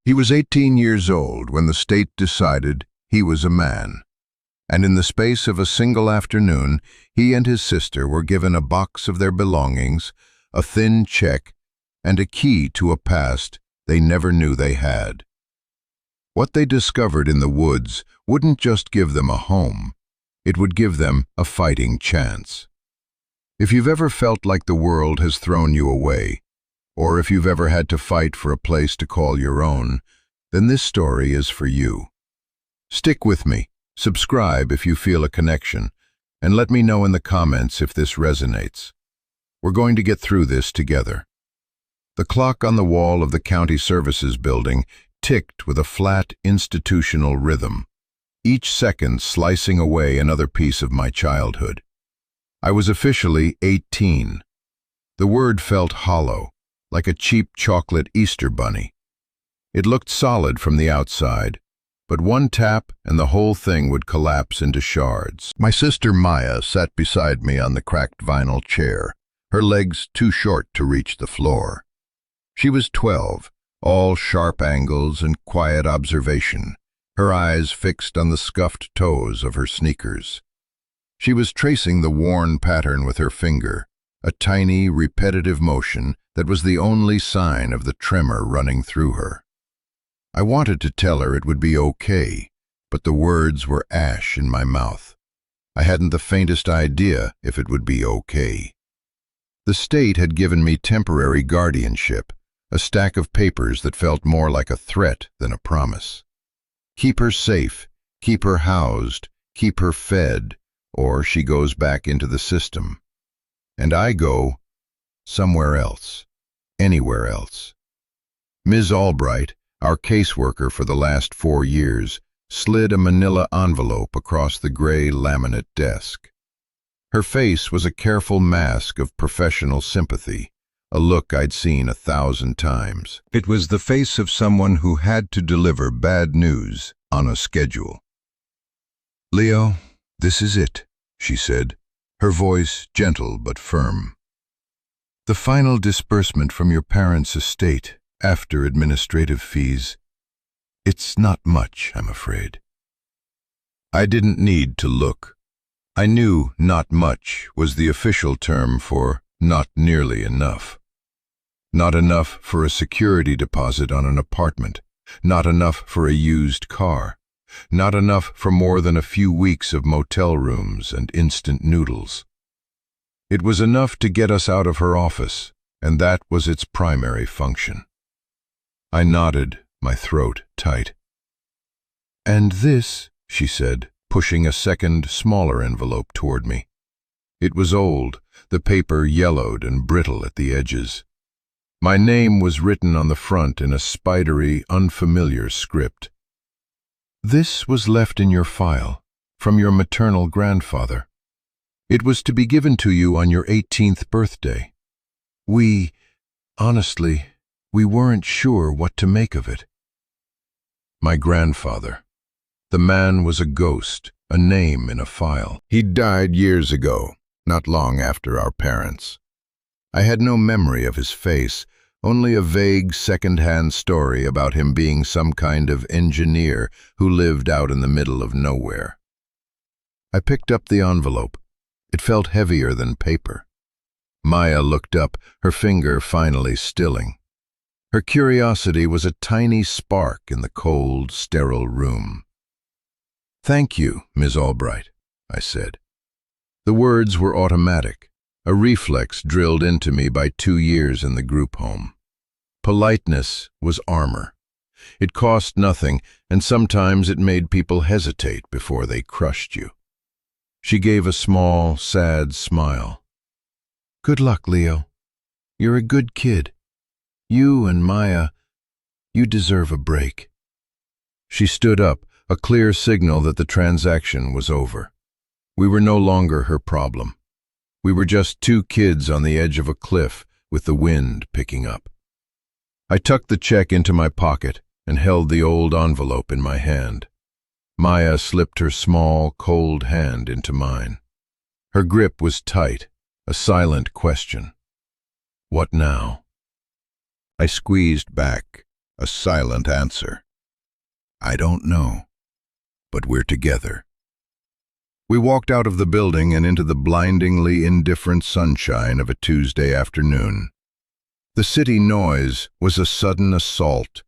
He was 18 years old when the state decided he was a man, and in the space of a single afternoon, he and his sister were given a box of their belongings, a thin check, and a key to a past they never knew they had. What they discovered in the woods wouldn't just give them a home, it would give them a fighting chance. If you've ever felt like the world has thrown you away, or if you've ever had to fight for a place to call your own, then this story is for you. Stick with me, subscribe if you feel a connection, and let me know in the comments if this resonates. We're going to get through this together. The clock on the wall of the County Services Building ticked with a flat, institutional rhythm, each second slicing away another piece of my childhood. I was officially 18. The word felt hollow, like a cheap chocolate Easter bunny. It looked solid from the outside, but one tap and the whole thing would collapse into shards. My sister Maya sat beside me on the cracked vinyl chair, her legs too short to reach the floor. She was 12, all sharp angles and quiet observation, her eyes fixed on the scuffed toes of her sneakers. She was tracing the worn pattern with her finger, a tiny, repetitive motion that was the only sign of the tremor running through her. I wanted to tell her it would be okay, but the words were ash in my mouth. I hadn't the faintest idea if it would be okay. The state had given me temporary guardianship, a stack of papers that felt more like a threat than a promise. Keep her safe, keep her housed, keep her fed, or she goes back into the system. And I go somewhere else, anywhere else. Ms. Albright, our caseworker for the last 4 years, slid a manila envelope across the gray laminate desk. Her face was a careful mask of professional sympathy, a look I'd seen 1,000 times. It was the face of someone who had to deliver bad news on a schedule. "Leo, this is it," she said, her voice gentle but firm. "The final disbursement from your parents' estate, after administrative fees. It's not much, I'm afraid." I didn't need to look. I knew "not much" was the official term for not nearly enough. Not enough for a security deposit on an apartment, not enough for a used car, not enough for more than a few weeks of motel rooms and instant noodles. It was enough to get us out of her office, and that was its primary function. I nodded, my throat tight. "And this," she said, pushing a second, smaller envelope toward me. It was old, the paper yellowed and brittle at the edges. My name was written on the front in a spidery, unfamiliar script. "This was left in your file, from your maternal grandfather. It was to be given to you on your 18th birthday. Honestly, we weren't sure what to make of it." My grandfather. The man was a ghost, a name in a file. He'd died years ago, not long after our parents. I had no memory of his face, only a vague second-hand story about him being some kind of engineer who lived out in the middle of nowhere. I picked up the envelope. It felt heavier than paper. Maya looked up, her finger finally stilling. Her curiosity was a tiny spark in the cold, sterile room. "Thank you, Ms. Albright," I said. The words were automatic, a reflex drilled into me by 2 years in the group home. Politeness was armor. It cost nothing, and sometimes it made people hesitate before they crushed you. She gave a small, sad smile. "Good luck, Leo. You're a good kid. You and Maya, you deserve a break." She stood up, a clear signal that the transaction was over. We were no longer her problem. We were just 2 kids on the edge of a cliff with the wind picking up. I tucked the check into my pocket and held the old envelope in my hand. Maya slipped her small, cold hand into mine. Her grip was tight, a silent question. What now? I squeezed back, a silent answer. I don't know, but we're together. We walked out of the building and into the blindingly indifferent sunshine of a Tuesday afternoon. The city noise was a sudden assault.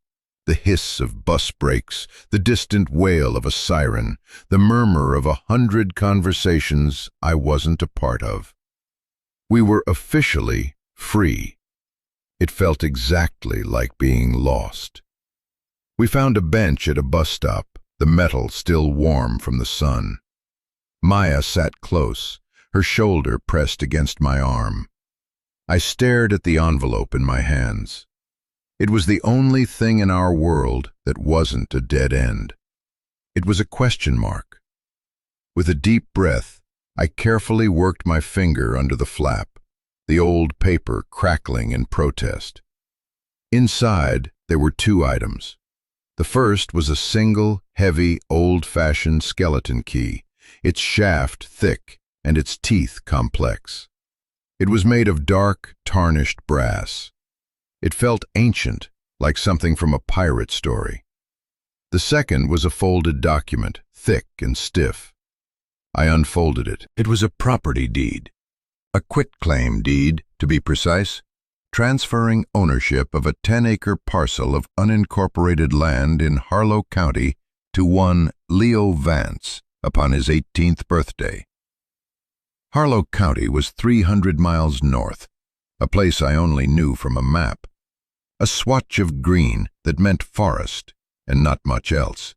The hiss of bus brakes, the distant wail of a siren, the murmur of 100 conversations I wasn't a part of. We were officially free. It felt exactly like being lost. We found a bench at a bus stop, the metal still warm from the sun. Maya sat close, her shoulder pressed against my arm. I stared at the envelope in my hands. It was the only thing in our world that wasn't a dead end. It was a question mark. With a deep breath, I carefully worked my finger under the flap, the old paper crackling in protest. Inside, there were 2 items. The first was a single, heavy, old-fashioned skeleton key, its shaft thick and its teeth complex. It was made of dark, tarnished brass. It felt ancient, like something from a pirate story. The second was a folded document, thick and stiff. I unfolded it. It was a property deed. A quitclaim deed, to be precise, transferring ownership of a 10-acre parcel of unincorporated land in Harlow County to one Leo Vance upon his 18th birthday. Harlow County was 300 miles north, a place I only knew from a map. A swatch of green that meant forest and not much else.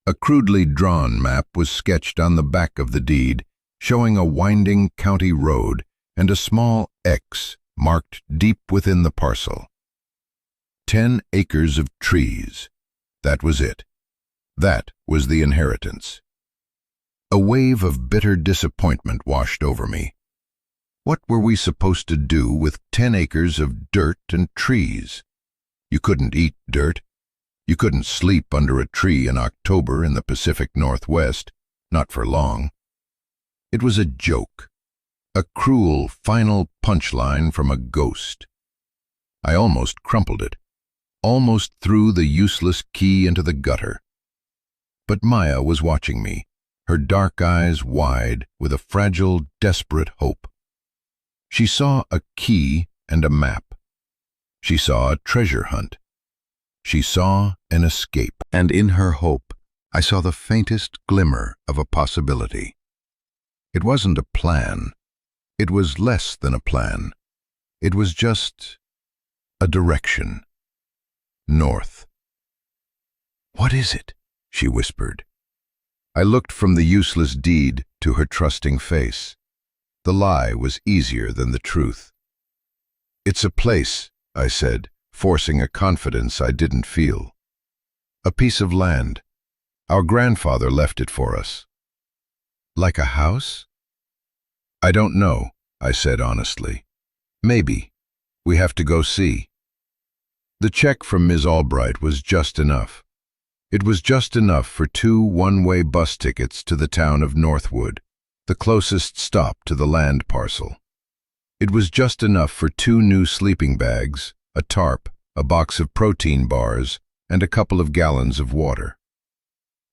A crudely drawn map was sketched on the back of the deed, showing a winding county road and a small X marked deep within the parcel. 10 acres of trees. That was it. That was the inheritance. A wave of bitter disappointment washed over me. What were we supposed to do with 10 acres of dirt and trees? You couldn't eat dirt. You couldn't sleep under a tree in October in the Pacific Northwest, not for long. It was a joke, a cruel final punchline from a ghost. I almost crumpled it, almost threw the useless key into the gutter. But Maya was watching me, her dark eyes wide with a fragile, desperate hope. She saw a key and a map. She saw a treasure hunt. She saw an escape. And in her hope, I saw the faintest glimmer of a possibility. It wasn't a plan. It was less than a plan. It was just a direction. North. "What is it?" she whispered. I looked from the useless deed to her trusting face. The lie was easier than the truth. "It's a place," I said, forcing a confidence I didn't feel. "A piece of land. Our grandfather left it for us." "Like a house?" "I don't know," I said honestly. "Maybe. We have to go see." The check from Ms. Albright was just enough. It was just enough for 2 one-way bus tickets to the town of Northwood, the closest stop to the land parcel. It was just enough for 2 new sleeping bags, a tarp, a box of protein bars, and a couple of gallons of water.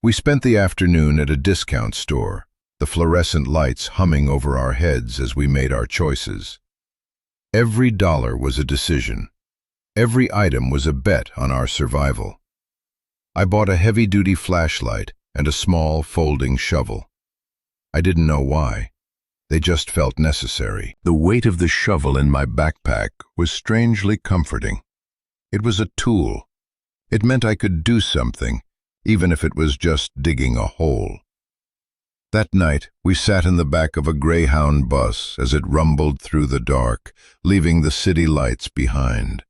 We spent the afternoon at a discount store, the fluorescent lights humming over our heads as we made our choices. Every dollar was a decision. Every item was a bet on our survival. I bought a heavy-duty flashlight and a small folding shovel. I didn't know why. They just felt necessary. The weight of the shovel in my backpack was strangely comforting. It was a tool. It meant I could do something, even if it was just digging a hole. That night, we sat in the back of a Greyhound bus as it rumbled through the dark, leaving the city lights behind.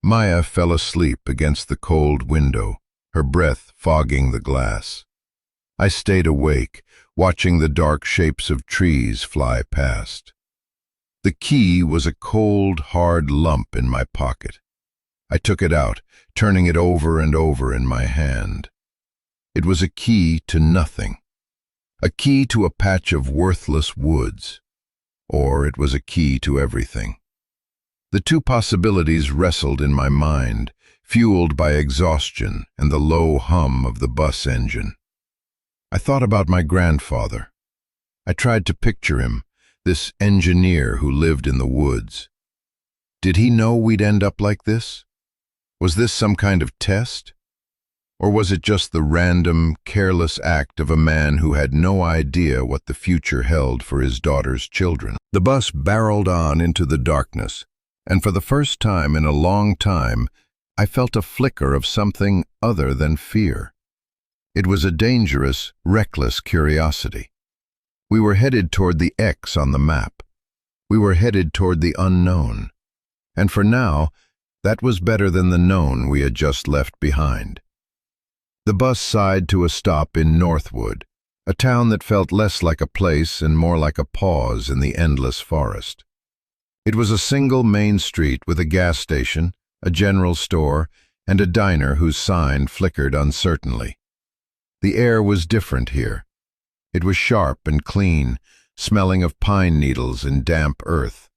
Maya fell asleep against the cold window, her breath fogging the glass. I stayed awake, watching the dark shapes of trees fly past. The key was a cold, hard lump in my pocket. I took it out, turning it over and over in my hand. It was a key to nothing. A key to a patch of worthless woods. Or it was a key to everything. The 2 possibilities wrestled in my mind, fueled by exhaustion and the low hum of the bus engine. I thought about my grandfather. I tried to picture him, this engineer who lived in the woods. Did he know we'd end up like this? Was this some kind of test? Or was it just the random, careless act of a man who had no idea what the future held for his daughter's children? The bus barreled on into the darkness, and for the first time in a long time, I felt a flicker of something other than fear. It was a dangerous, reckless curiosity. We were headed toward the X on the map. We were headed toward the unknown. And for now, that was better than the known we had just left behind. The bus sighed to a stop in Northwood, a town that felt less like a place and more like a pause in the endless forest. It was a single main street with a gas station, a general store, and a diner whose sign flickered uncertainly. The air was different here. It was sharp and clean, smelling of pine needles and damp earth.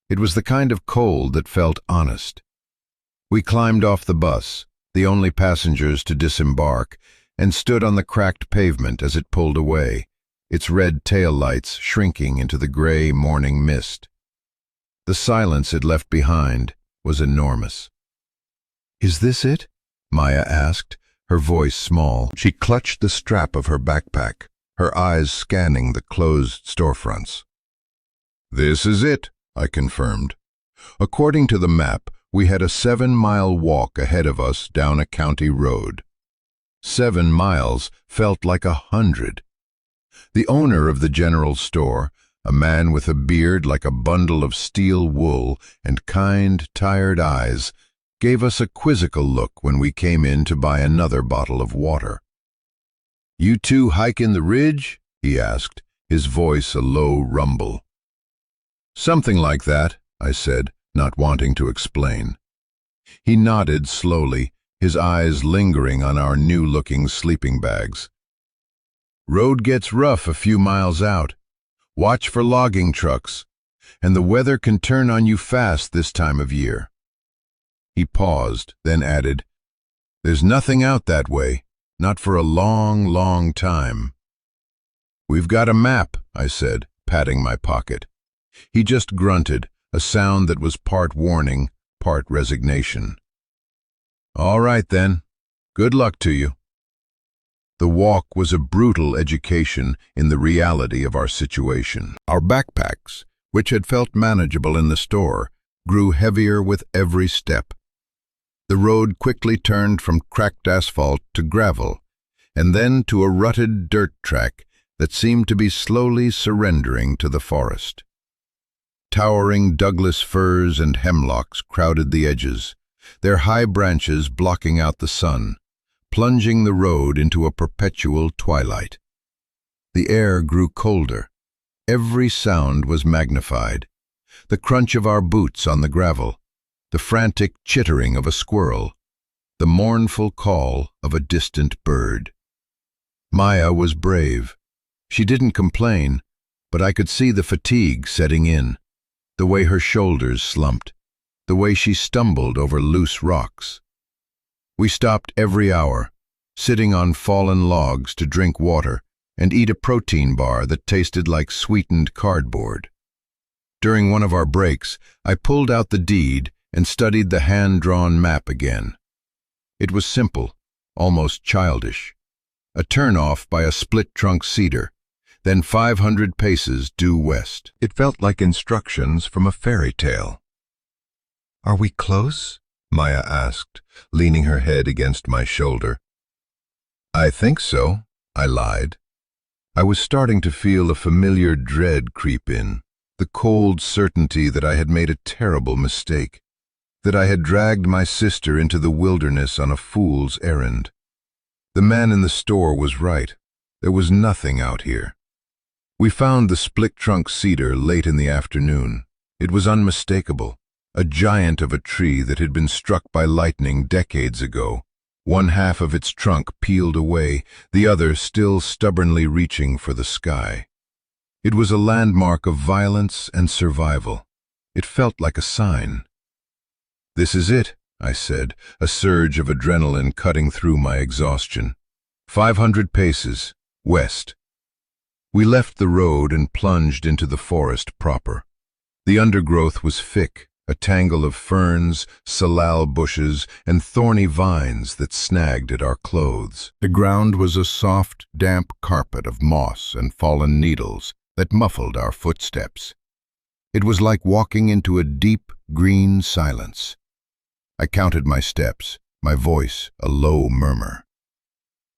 It was the kind of cold that felt honest. We climbed off the bus, the only passengers to disembark, and stood on the cracked pavement as it pulled away, its red tail lights shrinking into the gray morning mist. The silence it left behind was enormous. "Is this it?" Maya asked, her voice small. She clutched the strap of her backpack, her eyes scanning the closed storefronts. "This is it," I confirmed. According to the map, we had a 7-mile walk ahead of us down a county road. 7 miles felt like 100. The owner of the general store, a man with a beard like a bundle of steel wool and kind, tired eyes, gave us a quizzical look when we came in to buy another bottle of water. "You two hiking the ridge?" he asked, his voice a low rumble. "Something like that," I said, not wanting to explain. He nodded slowly, his eyes lingering on our new-looking sleeping bags. "Road gets rough a few miles out. Watch for logging trucks, and the weather can turn on you fast this time of year." He paused, then added, "There's nothing out that way, not for a long, long time." "We've got a map," I said, patting my pocket. He just grunted, a sound that was part warning, part resignation. "All right then. Good luck to you." The walk was a brutal education in the reality of our situation. Our backpacks, which had felt manageable in the store, grew heavier with every step. The road quickly turned from cracked asphalt to gravel, and then to a rutted dirt track that seemed to be slowly surrendering to the forest. Towering Douglas firs and hemlocks crowded the edges, their high branches blocking out the sun, plunging the road into a perpetual twilight. The air grew colder. Every sound was magnified. The crunch of our boots on the gravel, the frantic chittering of a squirrel, the mournful call of a distant bird. Maya was brave. She didn't complain, but I could see the fatigue setting in. The way her shoulders slumped, the way she stumbled over loose rocks. We stopped every hour, sitting on fallen logs to drink water and eat a protein bar that tasted like sweetened cardboard. During one of our breaks, I pulled out the deed and studied the hand-drawn map again. It was simple, almost childish. A turnoff by a split-trunk cedar, then 500 paces due west. It felt like instructions from a fairy tale. "Are we close?" Maya asked, leaning her head against my shoulder. "I think so," I lied. I was starting to feel a familiar dread creep in, the cold certainty that I had made a terrible mistake, that I had dragged my sister into the wilderness on a fool's errand. The man in the store was right. There was nothing out here. We found the split-trunk cedar late in the afternoon. It was unmistakable, a giant of a tree that had been struck by lightning decades ago, one half of its trunk peeled away, the other still stubbornly reaching for the sky. It was a landmark of violence and survival. It felt like a sign. "This is it," I said, a surge of adrenaline cutting through my exhaustion. 500 paces, west. We left the road and plunged into the forest proper. The undergrowth was thick, a tangle of ferns, salal bushes, and thorny vines that snagged at our clothes. The ground was a soft, damp carpet of moss and fallen needles that muffled our footsteps. It was like walking into a deep, green silence. I counted my steps, my voice a low murmur.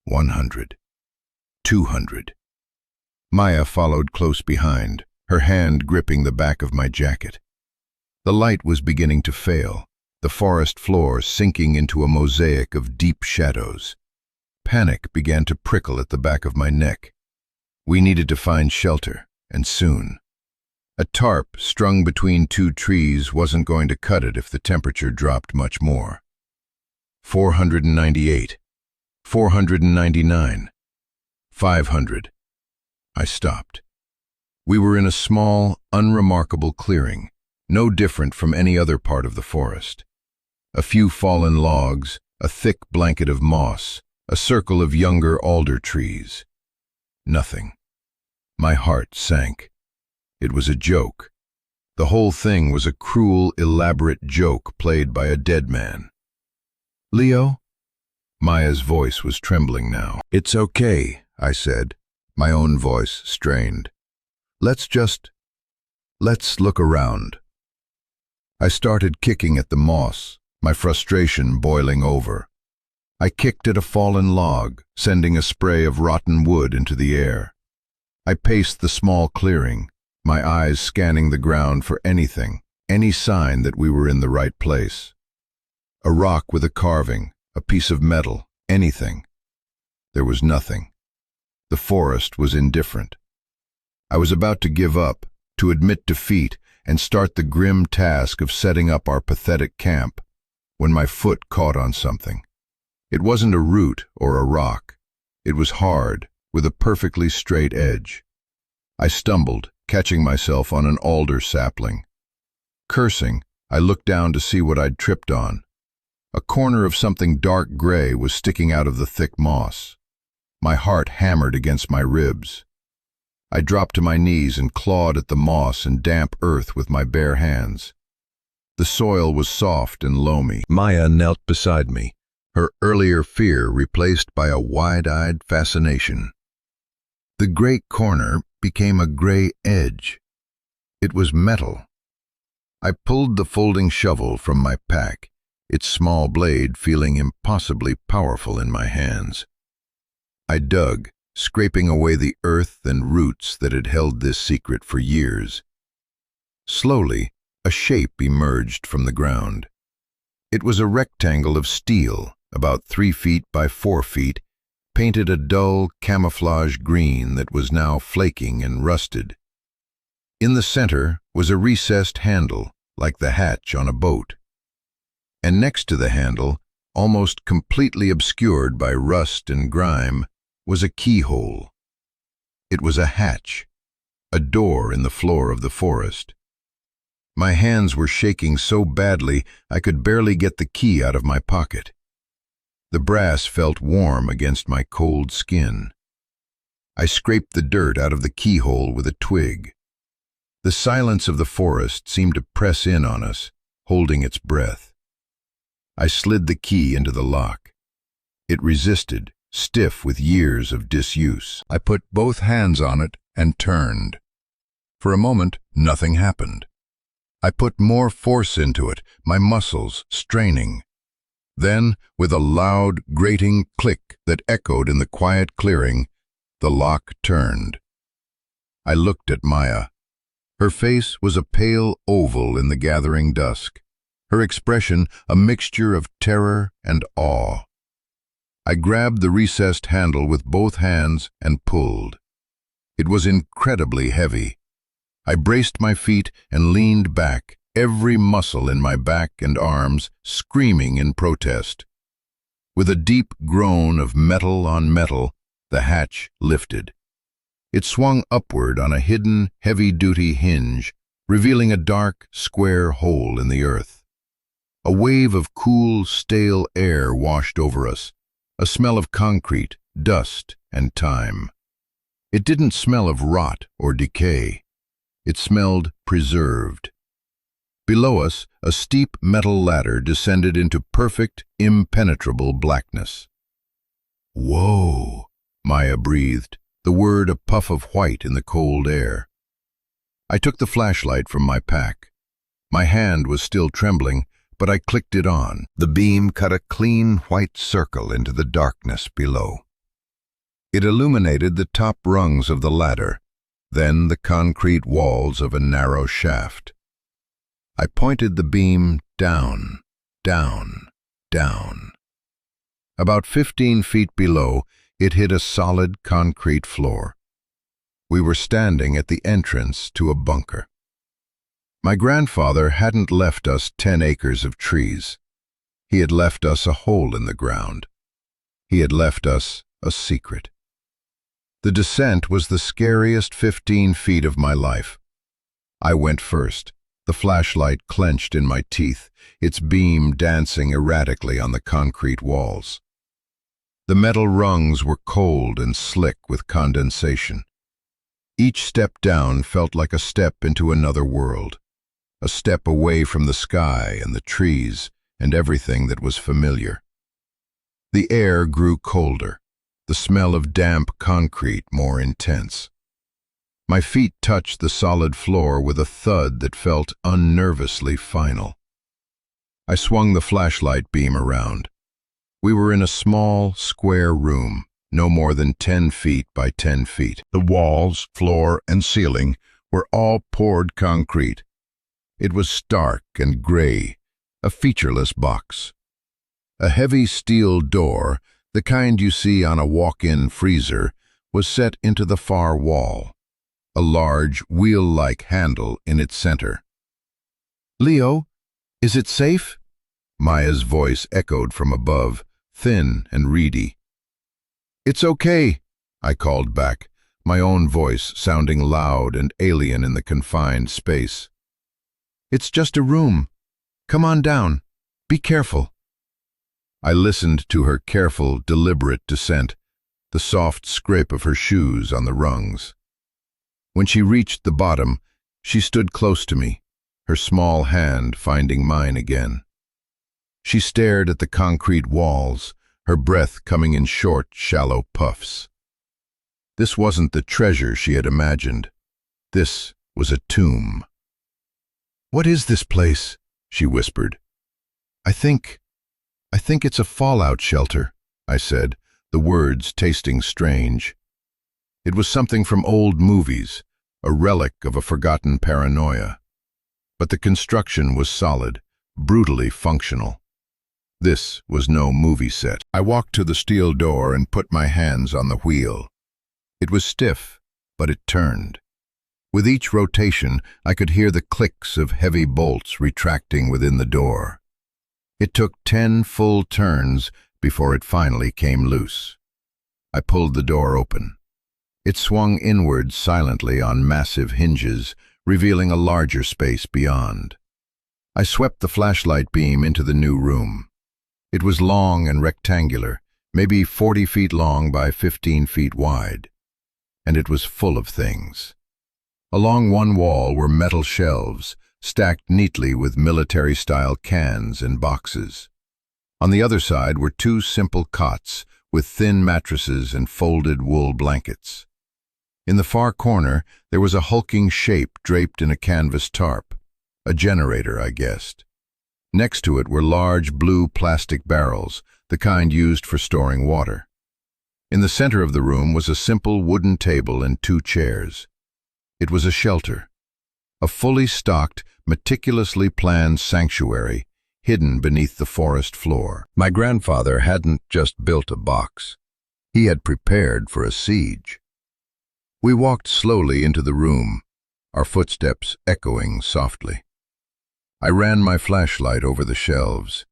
100. 200. Maya followed close behind, her hand gripping the back of my jacket. The light was beginning to fail, the forest floor sinking into a mosaic of deep shadows. Panic began to prickle at the back of my neck. We needed to find shelter, and soon. A tarp strung between two trees wasn't going to cut it if the temperature dropped much more. 498. 499. 500. I stopped. We were in a small, unremarkable clearing, no different from any other part of the forest. A few fallen logs, a thick blanket of moss, a circle of younger alder trees. Nothing. My heart sank. It was a joke. The whole thing was a cruel, elaborate joke played by a dead man. "Leo?" Maya's voice was trembling now. "It's okay," I said, my own voice strained. Let's look around." I started kicking at the moss, my frustration boiling over. I kicked at a fallen log, sending a spray of rotten wood into the air. I paced the small clearing, my eyes scanning the ground for anything, any sign that we were in the right place. A rock with a carving, a piece of metal, anything. There was nothing. The forest was indifferent. I was about to give up, to admit defeat, and start the grim task of setting up our pathetic camp, when my foot caught on something. It wasn't a root or a rock. It was hard, with a perfectly straight edge. I stumbled, catching myself on an alder sapling. Cursing, I looked down to see what I'd tripped on. A corner of something dark gray was sticking out of the thick moss. My heart hammered against my ribs. I dropped to my knees and clawed at the moss and damp earth with my bare hands. The soil was soft and loamy. Maya knelt beside me, her earlier fear replaced by a wide-eyed fascination. The gray corner became a gray edge. It was metal. I pulled the folding shovel from my pack, its small blade feeling impossibly powerful in my hands. I dug, scraping away the earth and roots that had held this secret for years. Slowly, a shape emerged from the ground. It was a rectangle of steel, about 3 feet by 4 feet, painted a dull camouflage green that was now flaking and rusted. In the center was a recessed handle, like the hatch on a boat. And next to the handle, almost completely obscured by rust and grime, was a keyhole. It was a hatch, a door in the floor of the forest. My hands were shaking so badly I could barely get the key out of my pocket. The brass felt warm against my cold skin. I scraped the dirt out of the keyhole with a twig. The silence of the forest seemed to press in on us, holding its breath. I slid the key into the lock. It resisted, stiff with years of disuse. I put both hands on it and turned. For a moment, nothing happened. I put more force into it, my muscles straining. Then, with a loud, grating click that echoed in the quiet clearing, the lock turned. I looked at Maya. Her face was a pale oval in the gathering dusk, her expression a mixture of terror and awe. I grabbed the recessed handle with both hands and pulled. It was incredibly heavy. I braced my feet and leaned back, every muscle in my back and arms screaming in protest. With a deep groan of metal on metal, the hatch lifted. It swung upward on a hidden, heavy-duty hinge, revealing a dark, square hole in the earth. A wave of cool, stale air washed over us, a smell of concrete, dust, and time. It didn't smell of rot or decay. It smelled preserved. Below us, a steep metal ladder descended into perfect, impenetrable blackness. "Whoa," Maya breathed, the word a puff of white in the cold air. I took the flashlight from my pack. My hand was still trembling, but I clicked it on. The beam cut a clean white circle into the darkness below. It illuminated the top rungs of the ladder, then the concrete walls of a narrow shaft. I pointed the beam down, down, down. About 15 feet below, it hit a solid concrete floor. We were standing at the entrance to a bunker. My grandfather hadn't left us 10 acres of trees. He had left us a hole in the ground. He had left us a secret. The descent was the scariest 15 feet of my life. I went first, the flashlight clenched in my teeth, its beam dancing erratically on the concrete walls. The metal rungs were cold and slick with condensation. Each step down felt like a step into another world, a step away from the sky and the trees and everything that was familiar. The air grew colder, the smell of damp concrete more intense. My feet touched the solid floor with a thud that felt unnervously final. I swung the flashlight beam around. We were in a small, square room, no more than 10 feet by 10 feet. The walls, floor, and ceiling were all poured concrete. It was stark and gray, a featureless box. A heavy steel door, the kind you see on a walk-in freezer, was set into the far wall, a large, wheel-like handle in its center. "Leo, is it safe?" Maya's voice echoed from above, thin and reedy. "It's okay," I called back, my own voice sounding loud and alien in the confined space. "It's just a room. Come on down. Be careful." I listened to her careful, deliberate descent, the soft scrape of her shoes on the rungs. When she reached the bottom, she stood close to me, her small hand finding mine again. She stared at the concrete walls, her breath coming in short, shallow puffs. This wasn't the treasure she had imagined. This was a tomb. "What is this place?" she whispered. I think it's a fallout shelter," I said, the words tasting strange. It was something from old movies, a relic of a forgotten paranoia. But the construction was solid, brutally functional. This was no movie set. I walked to the steel door and put my hands on the wheel. It was stiff, but it turned. With each rotation, I could hear the clicks of heavy bolts retracting within the door. It took 10 full turns before it finally came loose. I pulled the door open. It swung inward silently on massive hinges, revealing a larger space beyond. I swept the flashlight beam into the new room. It was long and rectangular, maybe 40 feet long by 15 feet wide. And it was full of things. Along one wall were metal shelves, stacked neatly with military-style cans and boxes. On the other side were 2 simple cots with thin mattresses and folded wool blankets. In the far corner, there was a hulking shape draped in a canvas tarp. A generator, I guessed. Next to it were large blue plastic barrels, the kind used for storing water. In the center of the room was a simple wooden table and 2 chairs. It was a shelter, a fully stocked, meticulously planned sanctuary hidden beneath the forest floor. My grandfather hadn't just built a box. He had prepared for a siege. We walked slowly into the room, our footsteps echoing softly. I ran my flashlight over the shelves.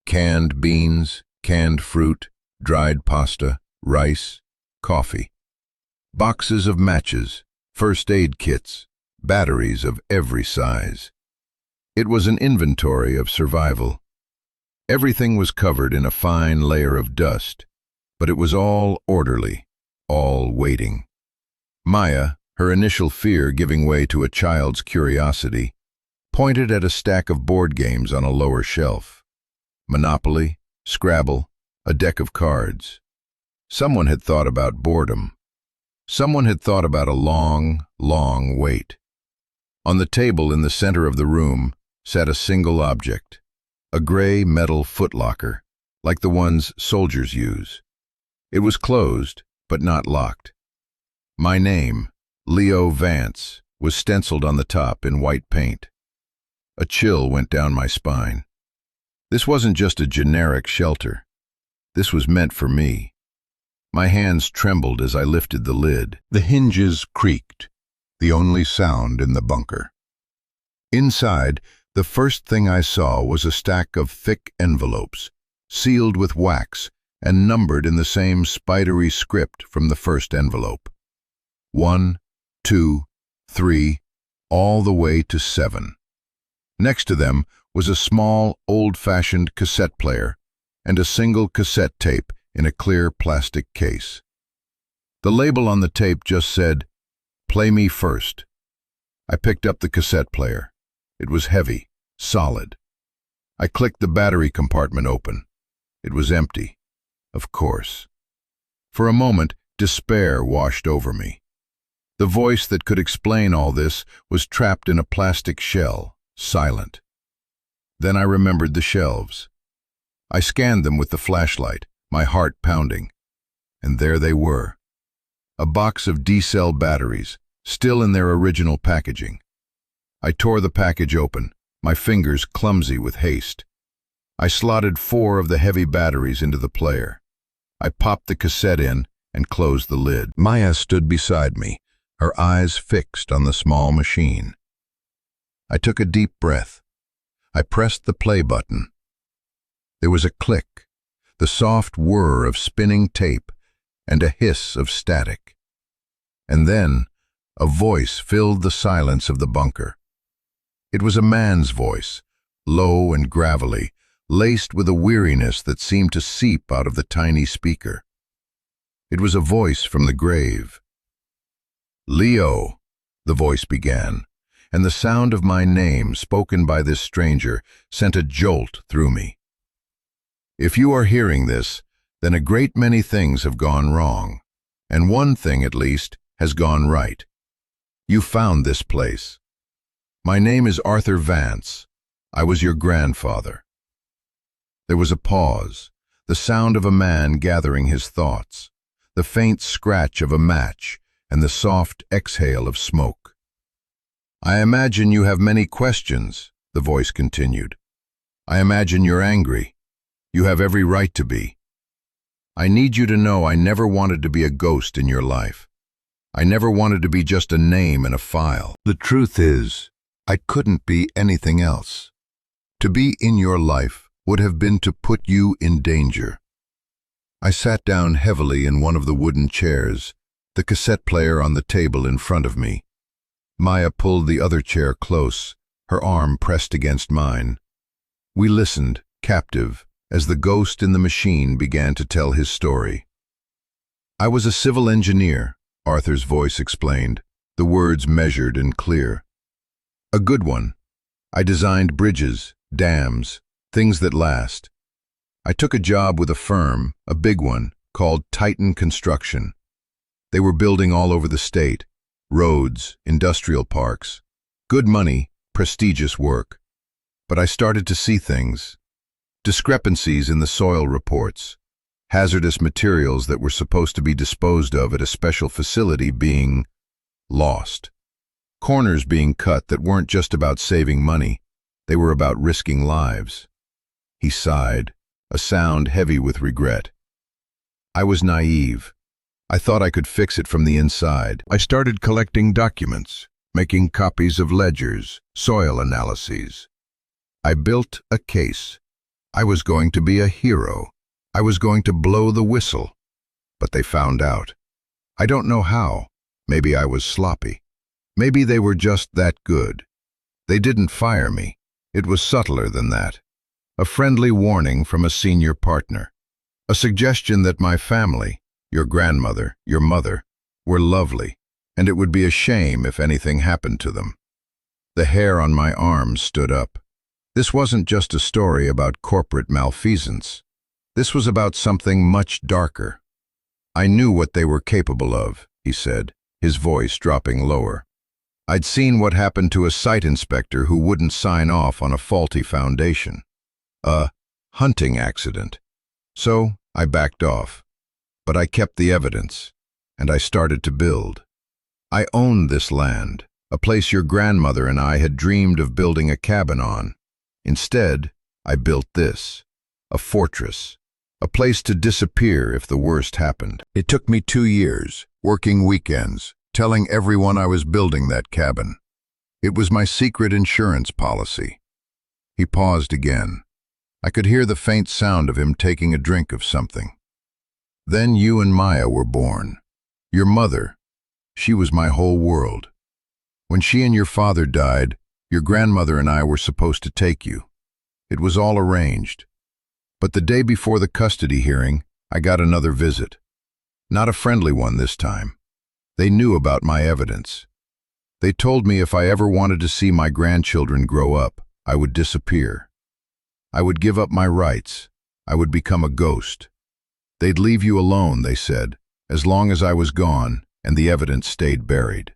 Canned beans, canned fruit, dried pasta, rice, coffee. Boxes of matches, first aid kits, batteries of every size. It was an inventory of survival, Everything was covered in a fine layer of dust, but it was all orderly, all waiting. Maya, her initial fear giving way to a child's curiosity, pointed at a stack of board games on a lower shelf. Monopoly, Scrabble, a deck of cards. Someone had thought about boredom. Someone had thought about a long, long wait. On the table in the center of the room sat a single object, a gray metal footlocker, like the ones soldiers use. It was closed, but not locked. My name, Leo Vance, was stenciled on the top in white paint. A chill went down my spine. This wasn't just a generic shelter. This was meant for me. My hands trembled as I lifted the lid. The hinges creaked, the only sound in the bunker. Inside, the first thing I saw was a stack of thick envelopes, sealed with wax and numbered in the same spidery script from the first envelope. 1, 2, 3, all the way to 7. Next to them was a small, old-fashioned cassette player and a single cassette tape in a clear plastic case. The label on the tape just said, "Play me first." I picked up the cassette player. It was heavy, solid. I clicked the battery compartment open. It was empty, of course. For a moment, despair washed over me. The voice that could explain all this was trapped in a plastic shell, silent. Then I remembered the shelves. I scanned them with the flashlight, my heart pounding. And there they were. A box of D-cell batteries, still in their original packaging. I tore the package open, my fingers clumsy with haste. I slotted 4 of the heavy batteries into the player. I popped the cassette in and closed the lid. Maya stood beside me, her eyes fixed on the small machine. I took a deep breath. I pressed the play button. There was a click, the soft whir of spinning tape, and a hiss of static. And then, a voice filled the silence of the bunker. It was a man's voice, low and gravelly, laced with a weariness that seemed to seep out of the tiny speaker. It was a voice from the grave. "Leo," the voice began, and the sound of my name, spoken by this stranger, sent a jolt through me. "If you are hearing this, then a great many things have gone wrong, and one thing, at least, has gone right. You found this place. My name is Arthur Vance. I was your grandfather." There was a pause, the sound of a man gathering his thoughts, the faint scratch of a match, and the soft exhale of smoke. "I imagine you have many questions," the voice continued. "I imagine you're angry. You have every right to be. I need you to know I never wanted to be a ghost in your life. I never wanted to be just a name in a file. The truth is, I couldn't be anything else. To be in your life would have been to put you in danger." I sat down heavily in one of the wooden chairs, the cassette player on the table in front of me. Maya pulled the other chair close, her arm pressed against mine. We listened, captive, as the ghost in the machine began to tell his story. "I was a civil engineer," Arthur's voice explained, the words measured and clear. "A good one. I designed bridges, dams, things that last. I took a job with a firm, a big one, called Titan Construction. They were building all over the state, roads, industrial parks. Good money, prestigious work. But I started to see things. Discrepancies in the soil reports, hazardous materials that were supposed to be disposed of at a special facility being lost. Corners being cut that weren't just about saving money, they were about risking lives." He sighed, a sound heavy with regret. "I was naive. I thought I could fix it from the inside. I started collecting documents, making copies of ledgers, soil analyses. I built a case. I was going to be a hero. I was going to blow the whistle. But they found out. I don't know how. Maybe I was sloppy. Maybe they were just that good. They didn't fire me. It was subtler than that. a friendly warning from a senior partner, a suggestion that my family, your grandmother, your mother, were lovely, and it would be a shame if anything happened to them. The hair on my arms stood up. This wasn't just a story about corporate malfeasance. This was about something much darker. I knew what they were capable of, he said, his voice dropping lower. I'd seen what happened to a site inspector who wouldn't sign off on a faulty foundation. A hunting accident. So I backed off. But I kept the evidence, and I started to build. I owned this land, a place your grandmother and I had dreamed of building a cabin on. Instead, I built this, a fortress, a place to disappear if the worst happened. It took me 2 years, working weekends, telling everyone I was building that cabin. It was my secret insurance policy. He paused again. I could hear the faint sound of him taking a drink of something. Then you and Maya were born. Your mother, she was my whole world. When she and your father died, your grandmother and I were supposed to take you. It was all arranged. But the day before the custody hearing, I got another visit. Not a friendly one this time. They knew about my evidence. They told me if I ever wanted to see my grandchildren grow up, I would disappear. I would give up my rights. I would become a ghost. They'd leave you alone, they said, as long as I was gone and the evidence stayed buried.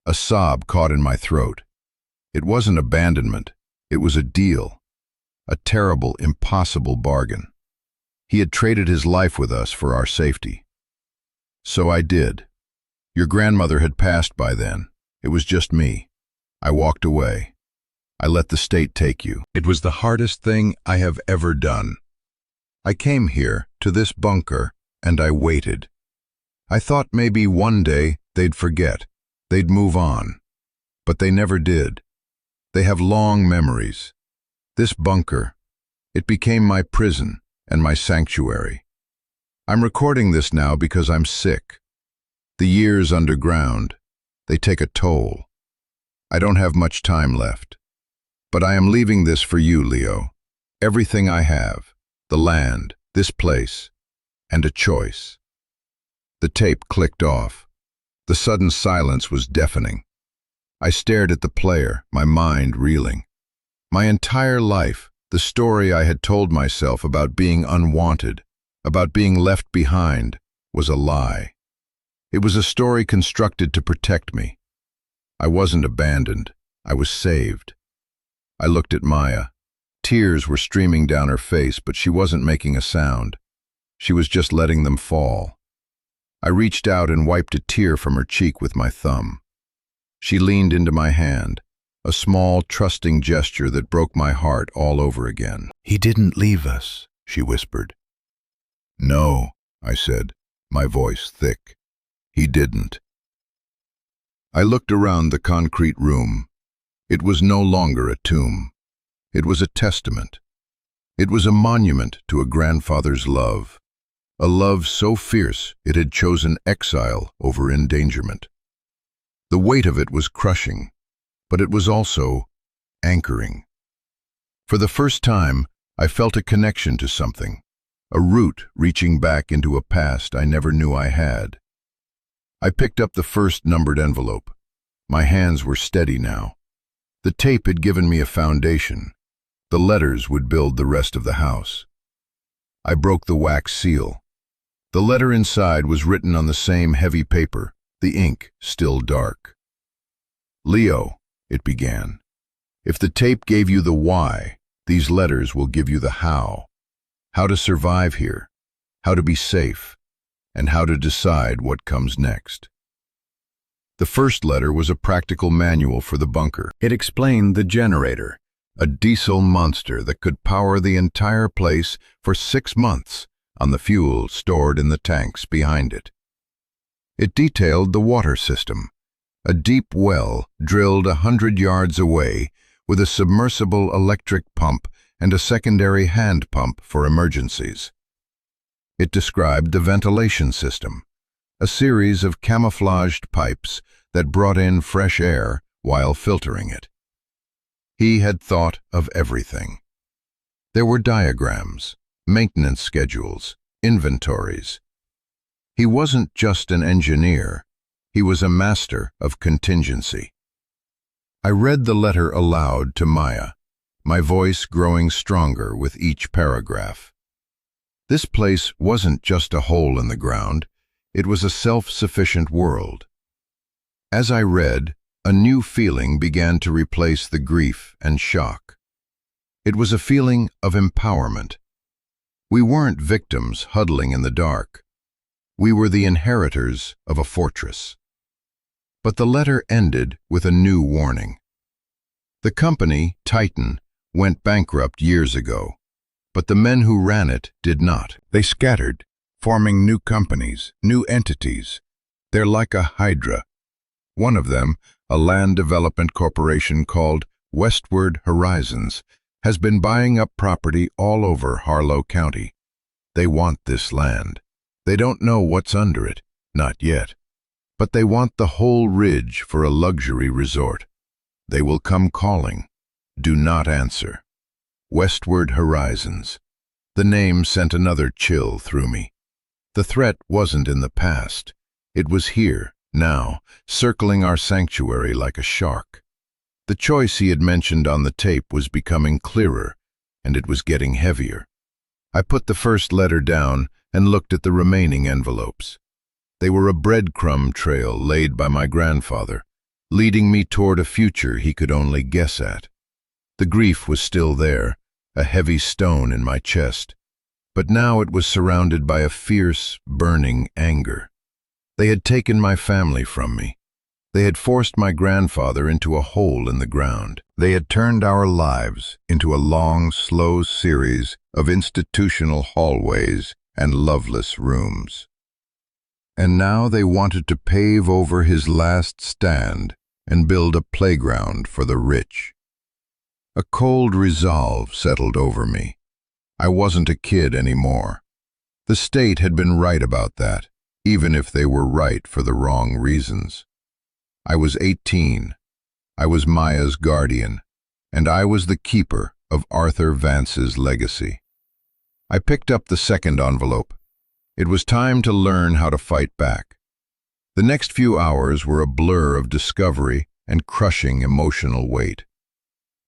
A sob caught in my throat. It wasn't abandonment. It was a deal. A terrible, impossible bargain. He had traded his life with us for our safety. So I did. Your grandmother had passed by then. It was just me. I walked away. I let the state take you. It was the hardest thing I have ever done. I came here, to this bunker, and I waited. I thought maybe one day they'd forget. They'd move on. But they never did. They have long memories. This bunker, it became my prison and my sanctuary. I'm recording this now because I'm sick. The years underground, they take a toll. I don't have much time left. But I am leaving this for you, Leo. Everything I have, the land, this place, and a choice. The tape clicked off. The sudden silence was deafening. I stared at the player, my mind reeling. My entire life, the story I had told myself about being unwanted, about being left behind, was a lie. It was a story constructed to protect me. I wasn't abandoned. I was saved. I looked at Maya. Tears were streaming down her face, but she wasn't making a sound. She was just letting them fall. I reached out and wiped a tear from her cheek with my thumb. She leaned into my hand, a small, trusting gesture that broke my heart all over again. "He didn't leave us," she whispered. "No," I said, my voice thick. "He didn't." I looked around the concrete room. It was no longer a tomb. It was a testament. It was a monument to a grandfather's love. A love so fierce it had chosen exile over endangerment. The weight of it was crushing, but it was also anchoring. For the first time, I felt a connection to something, a root reaching back into a past I never knew I had. I picked up the first numbered envelope. My hands were steady now. The tape had given me a foundation. The letters would build the rest of the house. I broke the wax seal. The letter inside was written on the same heavy paper, the ink still dark. "Leo," it began, "if the tape gave you the why, these letters will give you the how. How to survive here, how to be safe, and how to decide what comes next." The first letter was a practical manual for the bunker. It explained the generator, a diesel monster that could power the entire place for 6 months on the fuel stored in the tanks behind it. It detailed the water system, a deep well drilled 100 yards away with a submersible electric pump and a secondary hand pump for emergencies. It described the ventilation system, a series of camouflaged pipes that brought in fresh air while filtering it. He had thought of everything. There were diagrams, maintenance schedules, inventories. He wasn't just an engineer, he was a master of contingency. I read the letter aloud to Maya, my voice growing stronger with each paragraph. This place wasn't just a hole in the ground, it was a self-sufficient world. As I read, a new feeling began to replace the grief and shock. It was a feeling of empowerment. We weren't victims huddling in the dark. We were the inheritors of a fortress. But the letter ended with a new warning. The company, Titan, went bankrupt years ago, but the men who ran it did not. They scattered, forming new companies, new entities. They're like a hydra. One of them, a land development corporation called Westward Horizons, has been buying up property all over Harlow County. They want this land. They don't know what's under it, not yet. But they want the whole ridge for a luxury resort. They will come calling. Do not answer. Westward Horizons. The name sent another chill through me. The threat wasn't in the past. It was here, now, circling our sanctuary like a shark. The choice he had mentioned on the tape was becoming clearer, and it was getting heavier. I put the first letter down and looked at the remaining envelopes. They were a breadcrumb trail laid by my grandfather, leading me toward a future he could only guess at. The grief was still there, a heavy stone in my chest, but now it was surrounded by a fierce, burning anger. They had taken my family from me. They had forced my grandfather into a hole in the ground. They had turned our lives into a long, slow series of institutional hallways and loveless rooms. And now they wanted to pave over his last stand and build a playground for the rich. A cold resolve settled over me. I wasn't a kid anymore. The state had been right about that, even if they were right for the wrong reasons. I was 18. I was Maya's guardian, and I was the keeper of Arthur Vance's legacy. I picked up the second envelope. It was time to learn how to fight back. The next few hours were a blur of discovery and crushing emotional weight.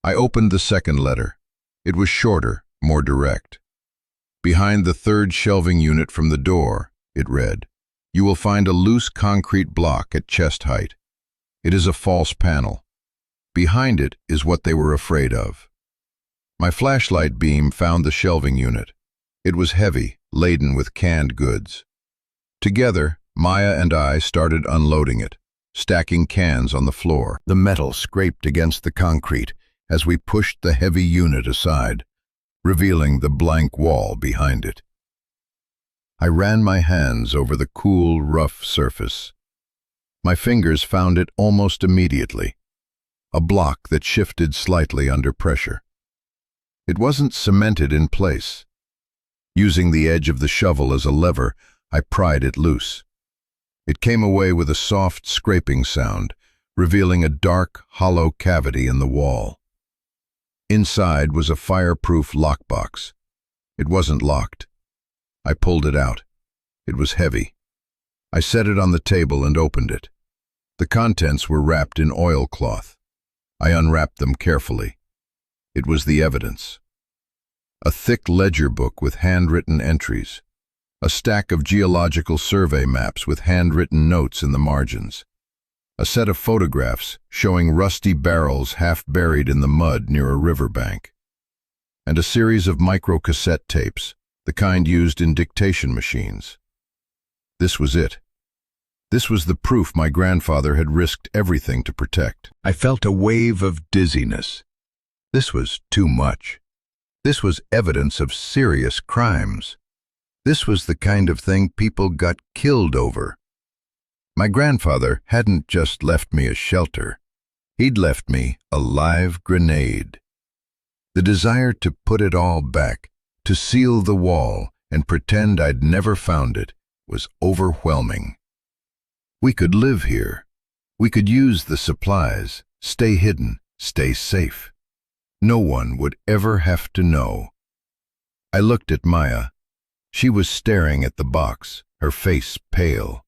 I opened the second letter. It was shorter, more direct. Behind the third shelving unit from the door, it read, "You will find a loose concrete block at chest height. It is a false panel. Behind it is what they were afraid of." My flashlight beam found the shelving unit. It was heavy, laden with canned goods. Together, Maya and I started unloading it, stacking cans on the floor. The metal scraped against the concrete as we pushed the heavy unit aside, revealing the blank wall behind it. I ran my hands over the cool, rough surface. My fingers found it almost immediately, a block that shifted slightly under pressure. It wasn't cemented in place. Using the edge of the shovel as a lever, I pried it loose. It came away with a soft scraping sound, revealing a dark, hollow cavity in the wall. Inside was a fireproof lockbox. It wasn't locked. I pulled it out. It was heavy. I set it on the table and opened it. The contents were wrapped in oilcloth. I unwrapped them carefully. It was the evidence. A thick ledger book with handwritten entries. A stack of geological survey maps with handwritten notes in the margins. A set of photographs showing rusty barrels half buried in the mud near a riverbank. And a series of microcassette tapes, the kind used in dictation machines. This was it. This was the proof my grandfather had risked everything to protect. I felt a wave of dizziness. This was too much. This was evidence of serious crimes. This was the kind of thing people got killed over. My grandfather hadn't just left me a shelter. He'd left me a live grenade. The desire to put it all back, to seal the wall and pretend I'd never found it, was overwhelming. We could live here. We could use the supplies, stay hidden, stay safe. No one would ever have to know. I looked at Maya. She was staring at the box, her face pale.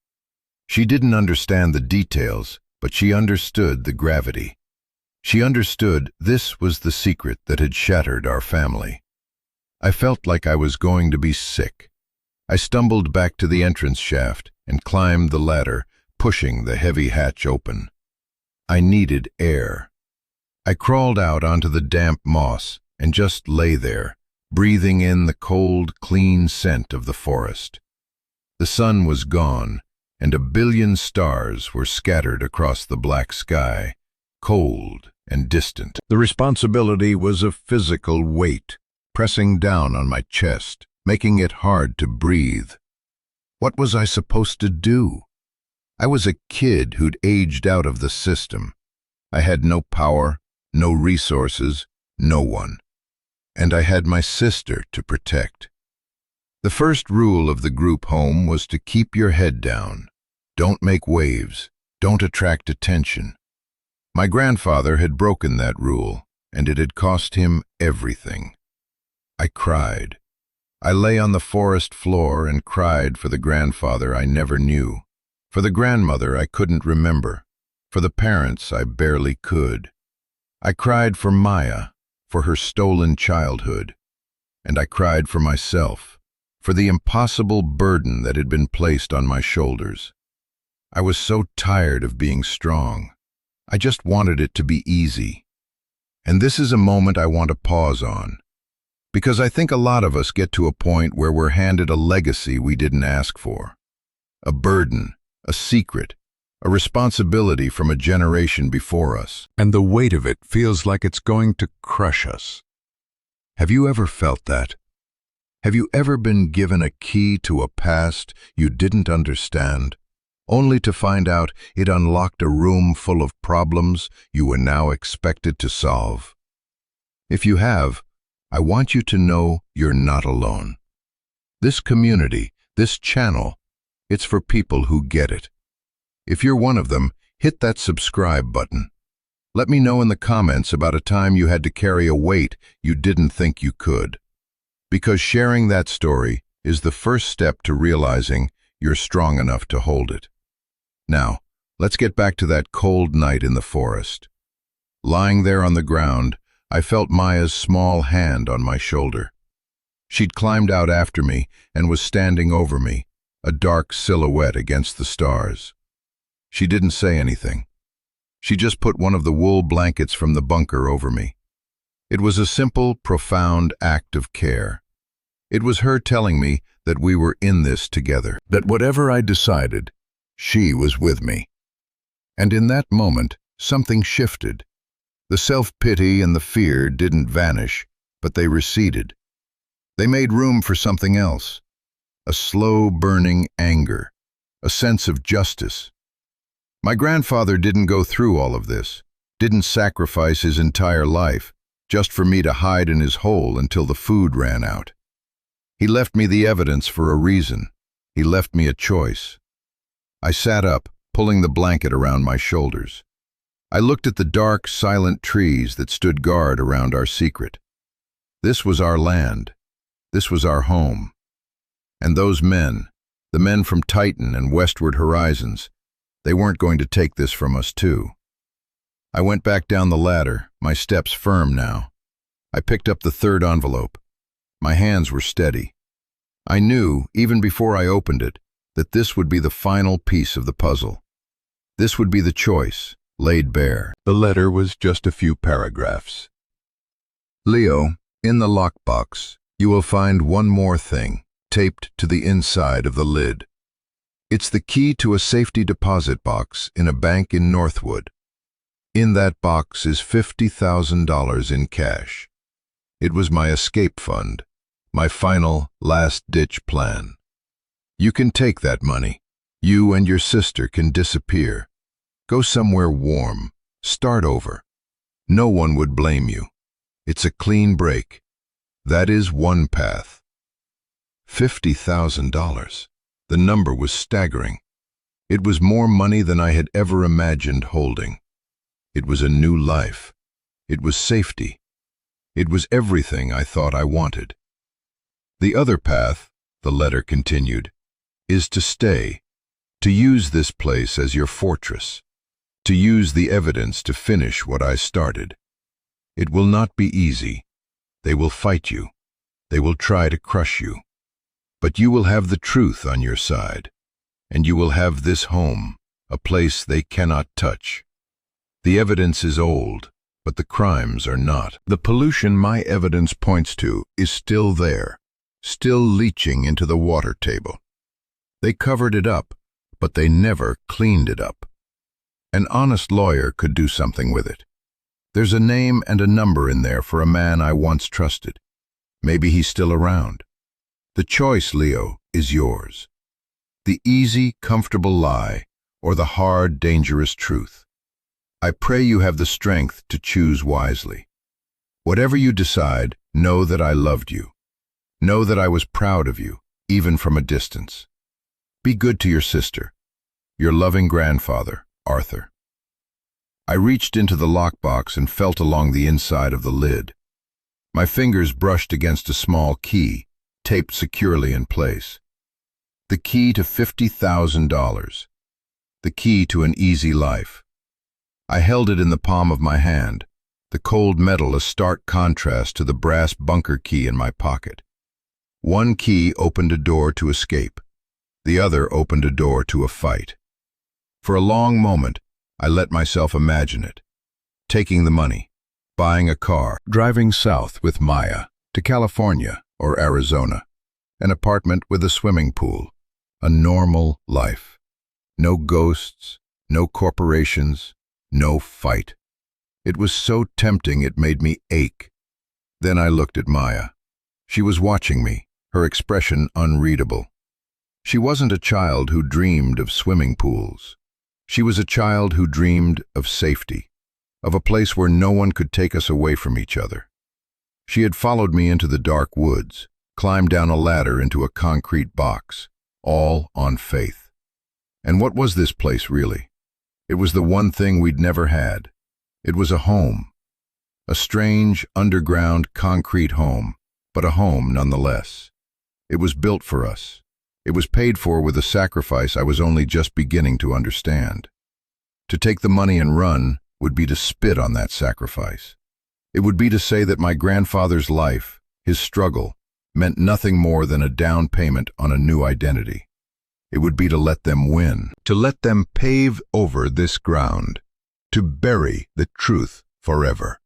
She didn't understand the details, but she understood the gravity. She understood this was the secret that had shattered our family. I felt like I was going to be sick. I stumbled back to the entrance shaft and climbed the ladder, pushing the heavy hatch open. I needed air. I crawled out onto the damp moss and just lay there, breathing in the cold, clean scent of the forest. The sun was gone, and a billion stars were scattered across the black sky, cold and distant. The responsibility was a physical weight, pressing down on my chest, making it hard to breathe. What was I supposed to do? I was a kid who'd aged out of the system. I had no power, no resources, no one. And I had my sister to protect. The first rule of the group home was to keep your head down. Don't make waves. Don't attract attention. My grandfather had broken that rule, and it had cost him everything. I cried. I lay on the forest floor and cried for the grandfather I never knew, for the grandmother I couldn't remember, for the parents I barely could. I cried for Maya, for her stolen childhood, and I cried for myself, for the impossible burden that had been placed on my shoulders. I was so tired of being strong. I just wanted it to be easy. And this is a moment I want to pause on, because I think a lot of us get to a point where we're handed a legacy we didn't ask for. A burden, a secret, a responsibility from a generation before us. And the weight of it feels like it's going to crush us. Have you ever felt that? Have you ever been given a key to a past you didn't understand, only to find out it unlocked a room full of problems you were now expected to solve? If you have, I want you to know you're not alone. This community, this channel, it's for people who get it. If you're one of them, hit that subscribe button. Let me know in the comments about a time you had to carry a weight you didn't think you could. Because sharing that story is the first step to realizing you're strong enough to hold it. Now, let's get back to that cold night in the forest. Lying there on the ground, I felt Maya's small hand on my shoulder. She'd climbed out after me and was standing over me, a dark silhouette against the stars. She didn't say anything. She just put one of the wool blankets from the bunker over me. It was a simple, profound act of care. It was her telling me that we were in this together, that whatever I decided, she was with me. And in that moment, something shifted. The self-pity and the fear didn't vanish, but they receded. They made room for something else, a slow-burning anger, a sense of justice. My grandfather didn't go through all of this, didn't sacrifice his entire life, just for me to hide in his hole until the food ran out. He left me the evidence for a reason. He left me a choice. I sat up, pulling the blanket around my shoulders. I looked at the dark, silent trees that stood guard around our secret. This was our land. This was our home. And those men, the men from Titan and Westward Horizons, they weren't going to take this from us too. I went back down the ladder, my steps firm now. I picked up the third envelope. My hands were steady. I knew, even before I opened it, that this would be the final piece of the puzzle. This would be the choice, laid bare. The letter was just a few paragraphs. Leo, in the lockbox, you will find one more thing, taped to the inside of the lid. It's the key to a safety deposit box in a bank in Northwood. In that box is $50,000 in cash. It was my escape fund, my final, last-ditch plan. You can take that money. You and your sister can disappear. Go somewhere warm. Start over. No one would blame you. It's a clean break. That is one path. $50,000. The number was staggering. It was more money than I had ever imagined holding. It was a new life. It was safety. It was everything I thought I wanted. The other path, the letter continued, is to stay, to use this place as your fortress, to use the evidence to finish what I started. It will not be easy. They will fight you. They will try to crush you. But you will have the truth on your side, and you will have this home, a place they cannot touch. The evidence is old, but the crimes are not. The pollution my evidence points to is still there, still leaching into the water table. They covered it up, but they never cleaned it up. An honest lawyer could do something with it. There's a name and a number in there for a man I once trusted. Maybe he's still around. The choice, Leo, is yours. The easy, comfortable lie, or the hard, dangerous truth. I pray you have the strength to choose wisely. Whatever you decide, know that I loved you. Know that I was proud of you, even from a distance. Be good to your sister, your loving grandfather, Arthur. I reached into the lockbox and felt along the inside of the lid. My fingers brushed against a small key, taped securely in place. The key to $50,000. The key to an easy life. I held it in the palm of my hand, the cold metal a stark contrast to the brass bunker key in my pocket. One key opened a door to escape. The other opened a door to a fight. For a long moment, I let myself imagine it. Taking the money, buying a car, driving south with Maya to California or Arizona, an apartment with a swimming pool, a normal life. No ghosts, no corporations, no fight. It was so tempting it made me ache. Then I looked at Maya. She was watching me, her expression unreadable. She wasn't a child who dreamed of swimming pools. She was a child who dreamed of safety, of a place where no one could take us away from each other. She had followed me into the dark woods, climbed down a ladder into a concrete box, all on faith. And what was this place really? It was the one thing we'd never had. It was a home. A strange, underground, concrete home, but a home nonetheless. It was built for us. It was paid for with a sacrifice I was only just beginning to understand. To take the money and run would be to spit on that sacrifice. It would be to say that my grandfather's life, his struggle, meant nothing more than a down payment on a new identity. It would be to let them win, to let them pave over this ground, to bury the truth forever.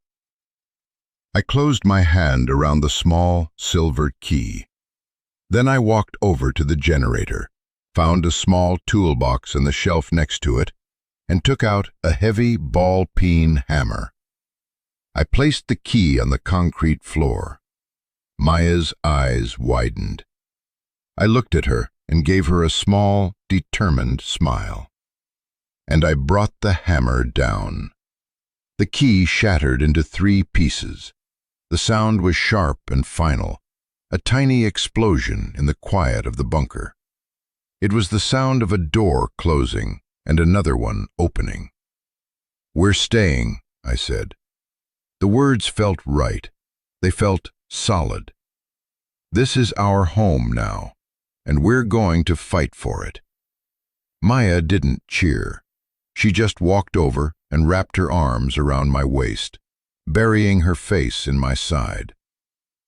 I closed my hand around the small silver key. Then I walked over to the generator, found a small toolbox on the shelf next to it, and took out a heavy ball-peen hammer. I placed the key on the concrete floor. Maya's eyes widened. I looked at her and gave her a small, determined smile. And I brought the hammer down. The key shattered into 3 pieces. The sound was sharp and final, a tiny explosion in the quiet of the bunker. It was the sound of a door closing and another one opening. "We're staying," I said. The words felt right. They felt solid. This is our home now, and we're going to fight for it. Maya didn't cheer. She just walked over and wrapped her arms around my waist, burying her face in my side.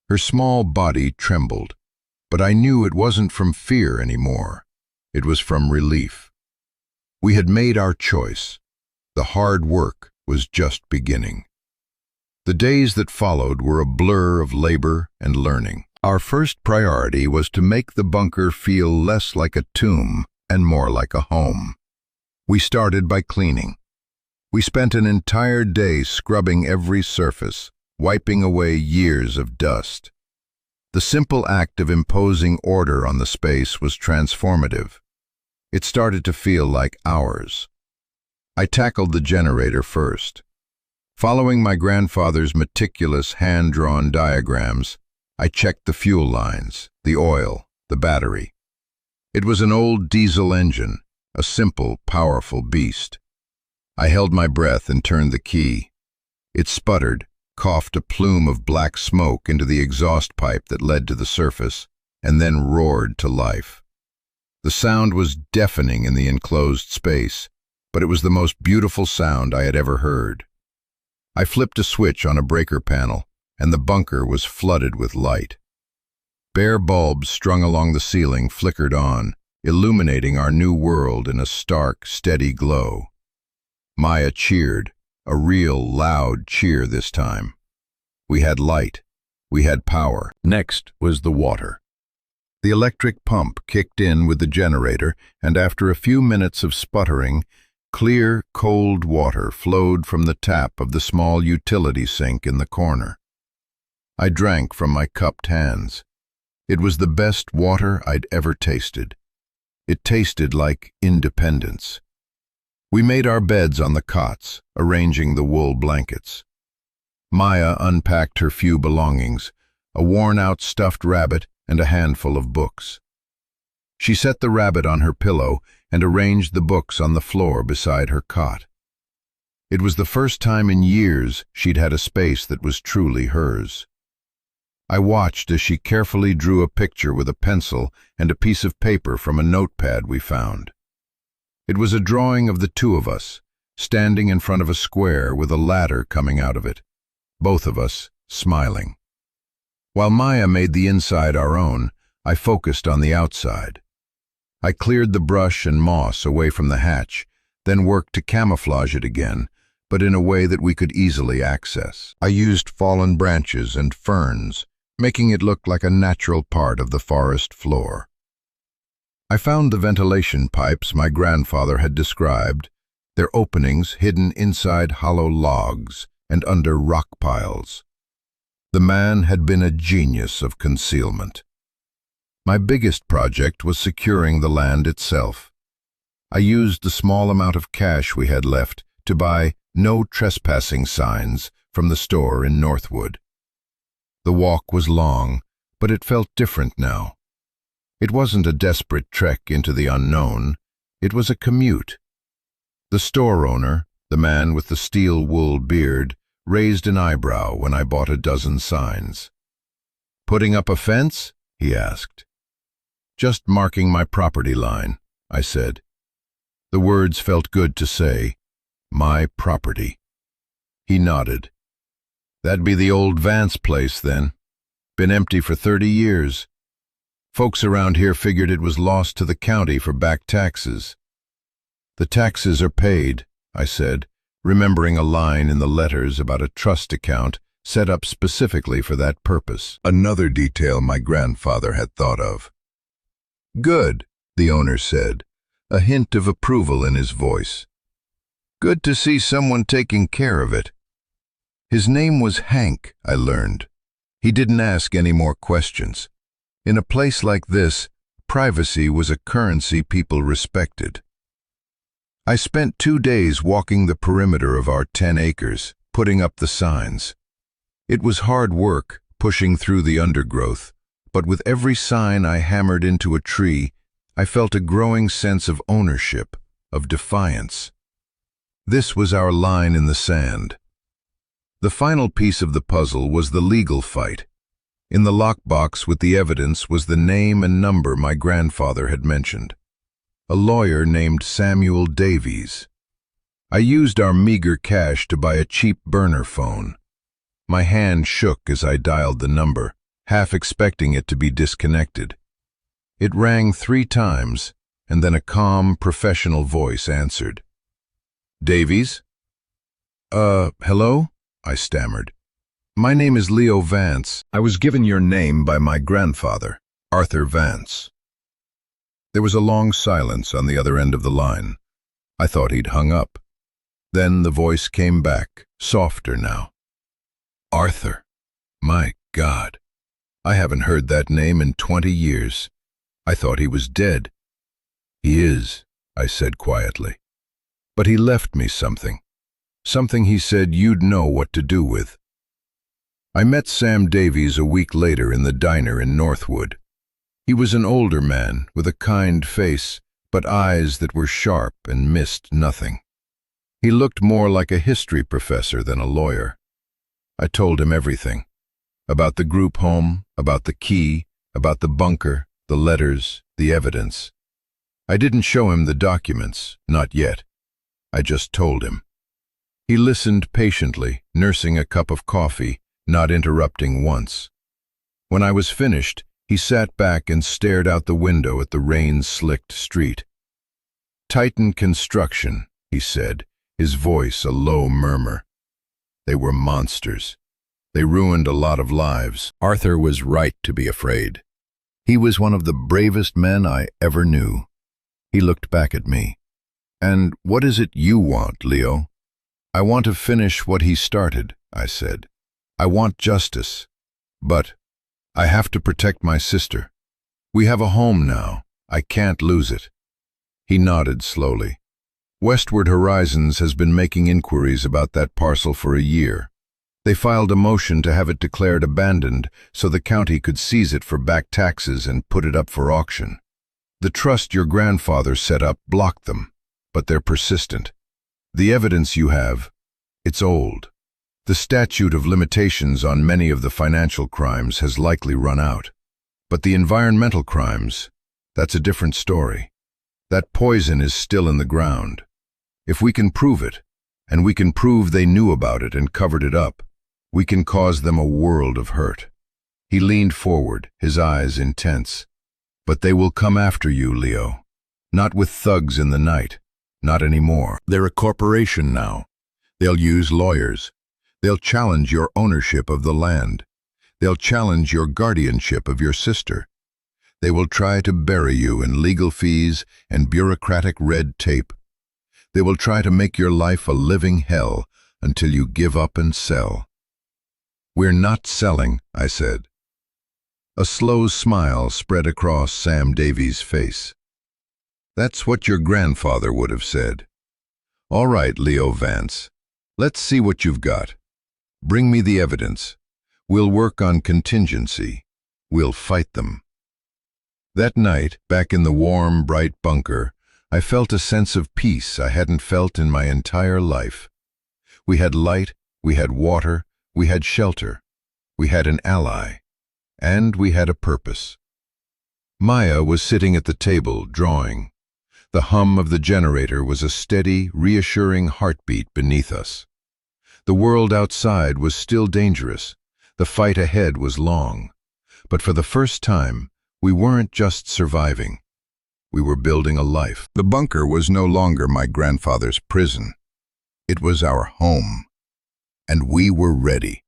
Her small body trembled, but I knew it wasn't from fear anymore. It was from relief. We had made our choice. The hard work was just beginning. The days that followed were a blur of labor and learning. Our first priority was to make the bunker feel less like a tomb and more like a home. We started by cleaning. We spent an entire day scrubbing every surface, wiping away years of dust. The simple act of imposing order on the space was transformative. It started to feel like ours. I tackled the generator first. Following my grandfather's meticulous hand-drawn diagrams, I checked the fuel lines, the oil, the battery. It was an old diesel engine, a simple, powerful beast. I held my breath and turned the key. It sputtered, coughed a plume of black smoke into the exhaust pipe that led to the surface, and then roared to life. The sound was deafening in the enclosed space, but it was the most beautiful sound I had ever heard. I flipped a switch on a breaker panel, and the bunker was flooded with light. Bare bulbs strung along the ceiling flickered on, illuminating our new world in a stark, steady glow. Maya cheered, a real, loud cheer this time. We had light. We had power. Next was the water. The electric pump kicked in with the generator, and after a few minutes of sputtering, clear, cold water flowed from the tap of the small utility sink in the corner. I drank from my cupped hands. It was the best water I'd ever tasted. It tasted like independence. We made our beds on the cots, arranging the wool blankets. Maya unpacked her few belongings, a worn-out stuffed rabbit and a handful of books. She set the rabbit on her pillow and arranged the books on the floor beside her cot. It was the first time in years she'd had a space that was truly hers. I watched as she carefully drew a picture with a pencil and a piece of paper from a notepad we found. It was a drawing of the two of us, standing in front of a square with a ladder coming out of it, both of us smiling. While Maya made the inside our own, I focused on the outside. I cleared the brush and moss away from the hatch, then worked to camouflage it again, but in a way that we could easily access. I used fallen branches and ferns, making it look like a natural part of the forest floor. I found the ventilation pipes my grandfather had described, their openings hidden inside hollow logs and under rock piles. The man had been a genius of concealment. My biggest project was securing the land itself. I used the small amount of cash we had left to buy no trespassing signs from the store in Northwood. The walk was long, but it felt different now. It wasn't a desperate trek into the unknown, it was a commute. The store owner, the man with the steel-wool beard, raised an eyebrow when I bought a dozen signs. "Putting up a fence?" he asked. "Just marking my property line," I said. The words felt good to say. My property. He nodded. "That'd be the old Vance place, then. Been empty for 30 years. Folks around here figured it was lost to the county for back taxes." "The taxes are paid," I said, remembering a line in the letters about a trust account set up specifically for that purpose, another detail my grandfather had thought of. "Good," the owner said, a hint of approval in his voice. "Good to see someone taking care of it." His name was Hank, I learned. He didn't ask any more questions. In a place like this, privacy was a currency people respected. I spent 2 days walking the perimeter of our 10 acres, putting up the signs. It was hard work, pushing through the undergrowth, but with every sign I hammered into a tree, I felt a growing sense of ownership, of defiance. This was our line in the sand. The final piece of the puzzle was the legal fight. In the lockbox with the evidence was the name and number my grandfather had mentioned. A lawyer named Samuel Davies. I used our meager cash to buy a cheap burner phone. My hand shook as I dialed the number, half expecting it to be disconnected. It rang 3 times, and then a calm, professional voice answered. "Davies?" Hello?" I stammered. "My name is Leo Vance. I was given your name by my grandfather, Arthur Vance." There was a long silence on the other end of the line. I thought he'd hung up. Then the voice came back, softer now. "Arthur. My God. I haven't heard that name in 20 years. I thought he was dead." "He is," I said quietly. "But he left me something. Something he said you'd know what to do with." I met Sam Davies a week later in the diner in Northwood. He was an older man with a kind face, but eyes that were sharp and missed nothing. He looked more like a history professor than a lawyer. I told him everything. About the group home, about the key, about the bunker, the letters, the evidence. I didn't show him the documents, not yet. I just told him. He listened patiently, nursing a cup of coffee, not interrupting once. When I was finished, he sat back and stared out the window at the rain-slicked street. "Titan Construction," he said, his voice a low murmur. "They were monsters. They ruined a lot of lives." Arthur was right to be afraid. He was one of the bravest men I ever knew. He looked back at me. "And what is it you want, Leo?" "I want to finish what he started," I said. "I want justice. But I have to protect my sister. We have a home now. I can't lose it." He nodded slowly. "Westward Horizons has been making inquiries about that parcel for a year. They filed a motion to have it declared abandoned so the county could seize it for back taxes and put it up for auction. The trust your grandfather set up blocked them, but they're persistent. The evidence you have, it's old. The statute of limitations on many of the financial crimes has likely run out. But the environmental crimes, that's a different story. That poison is still in the ground. If we can prove it, and we can prove they knew about it and covered it up, we can cause them a world of hurt." He leaned forward, his eyes intense. "But they will come after you, Leo. Not with thugs in the night. Not anymore. They're a corporation now. They'll use lawyers. They'll challenge your ownership of the land. They'll challenge your guardianship of your sister. They will try to bury you in legal fees and bureaucratic red tape. They will try to make your life a living hell until you give up and sell." "We're not selling," I said. A slow smile spread across Sam Davies' face. "That's what your grandfather would have said. All right, Leo Vance. Let's see what you've got. Bring me the evidence. We'll work on contingency. We'll fight them." That night, back in the warm, bright bunker, I felt a sense of peace I hadn't felt in my entire life. We had light, we had water, we had shelter, we had an ally, and we had a purpose. Maya was sitting at the table, drawing. The hum of the generator was a steady, reassuring heartbeat beneath us. The world outside was still dangerous. The fight ahead was long. But for the first time, we weren't just surviving. We were building a life. The bunker was no longer my grandfather's prison. It was our home. And we were ready.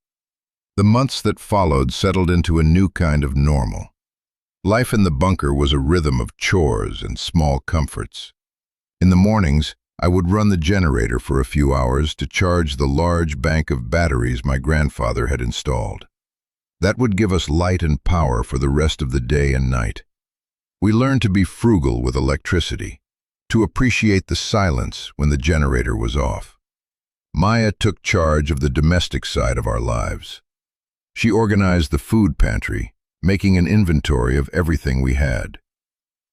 The months that followed settled into a new kind of normal. Life in the bunker was a rhythm of chores and small comforts. In the mornings, I would run the generator for a few hours to charge the large bank of batteries my grandfather had installed. That would give us light and power for the rest of the day and night. We learned to be frugal with electricity, to appreciate the silence when the generator was off. Maya took charge of the domestic side of our lives. She organized the food pantry, making an inventory of everything we had.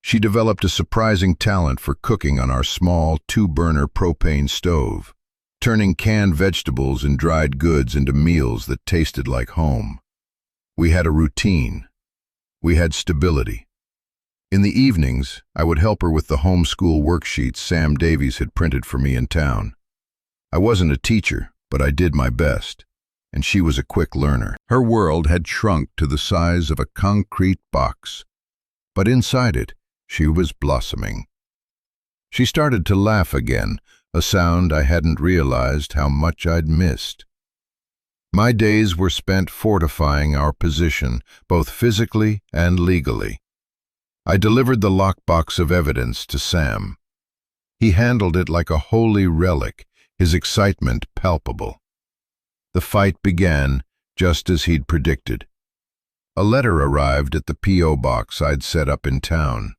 She developed a surprising talent for cooking on our small 2-burner propane stove, turning canned vegetables and dried goods into meals that tasted like home. We had a routine. We had stability. In the evenings, I would help her with the homeschool worksheets Sam Davies had printed for me in town. I wasn't a teacher, but I did my best, and she was a quick learner. Her world had shrunk to the size of a concrete box, but inside it, she was blossoming. She started to laugh again, a sound I hadn't realized how much I'd missed. My days were spent fortifying our position, both physically and legally. I delivered the lockbox of evidence to Sam. He handled it like a holy relic, his excitement palpable. The fight began, just as he'd predicted. A letter arrived at the P.O. box I'd set up in town.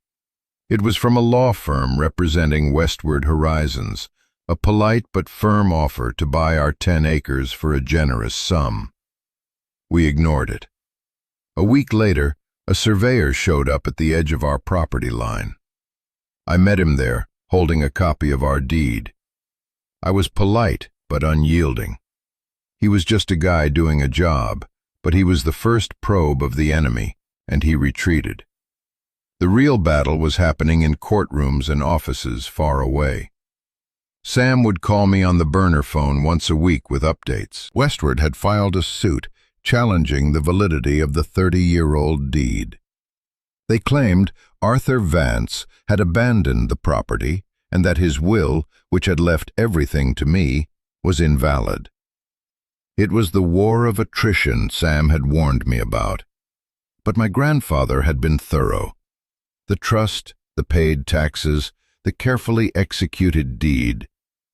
It was from a law firm representing Westward Horizons, a polite but firm offer to buy our 10 acres for a generous sum. We ignored it. A week later, a surveyor showed up at the edge of our property line. I met him there, holding a copy of our deed. I was polite but unyielding. He was just a guy doing a job, but he was the first probe of the enemy, and he retreated. The real battle was happening in courtrooms and offices far away. Sam would call me on the burner phone once a week with updates. Westward had filed a suit challenging the validity of the 30-year-old deed. They claimed Arthur Vance had abandoned the property and that his will, which had left everything to me, was invalid. It was the war of attrition Sam had warned me about. But my grandfather had been thorough. The trust, the paid taxes, the carefully executed deed,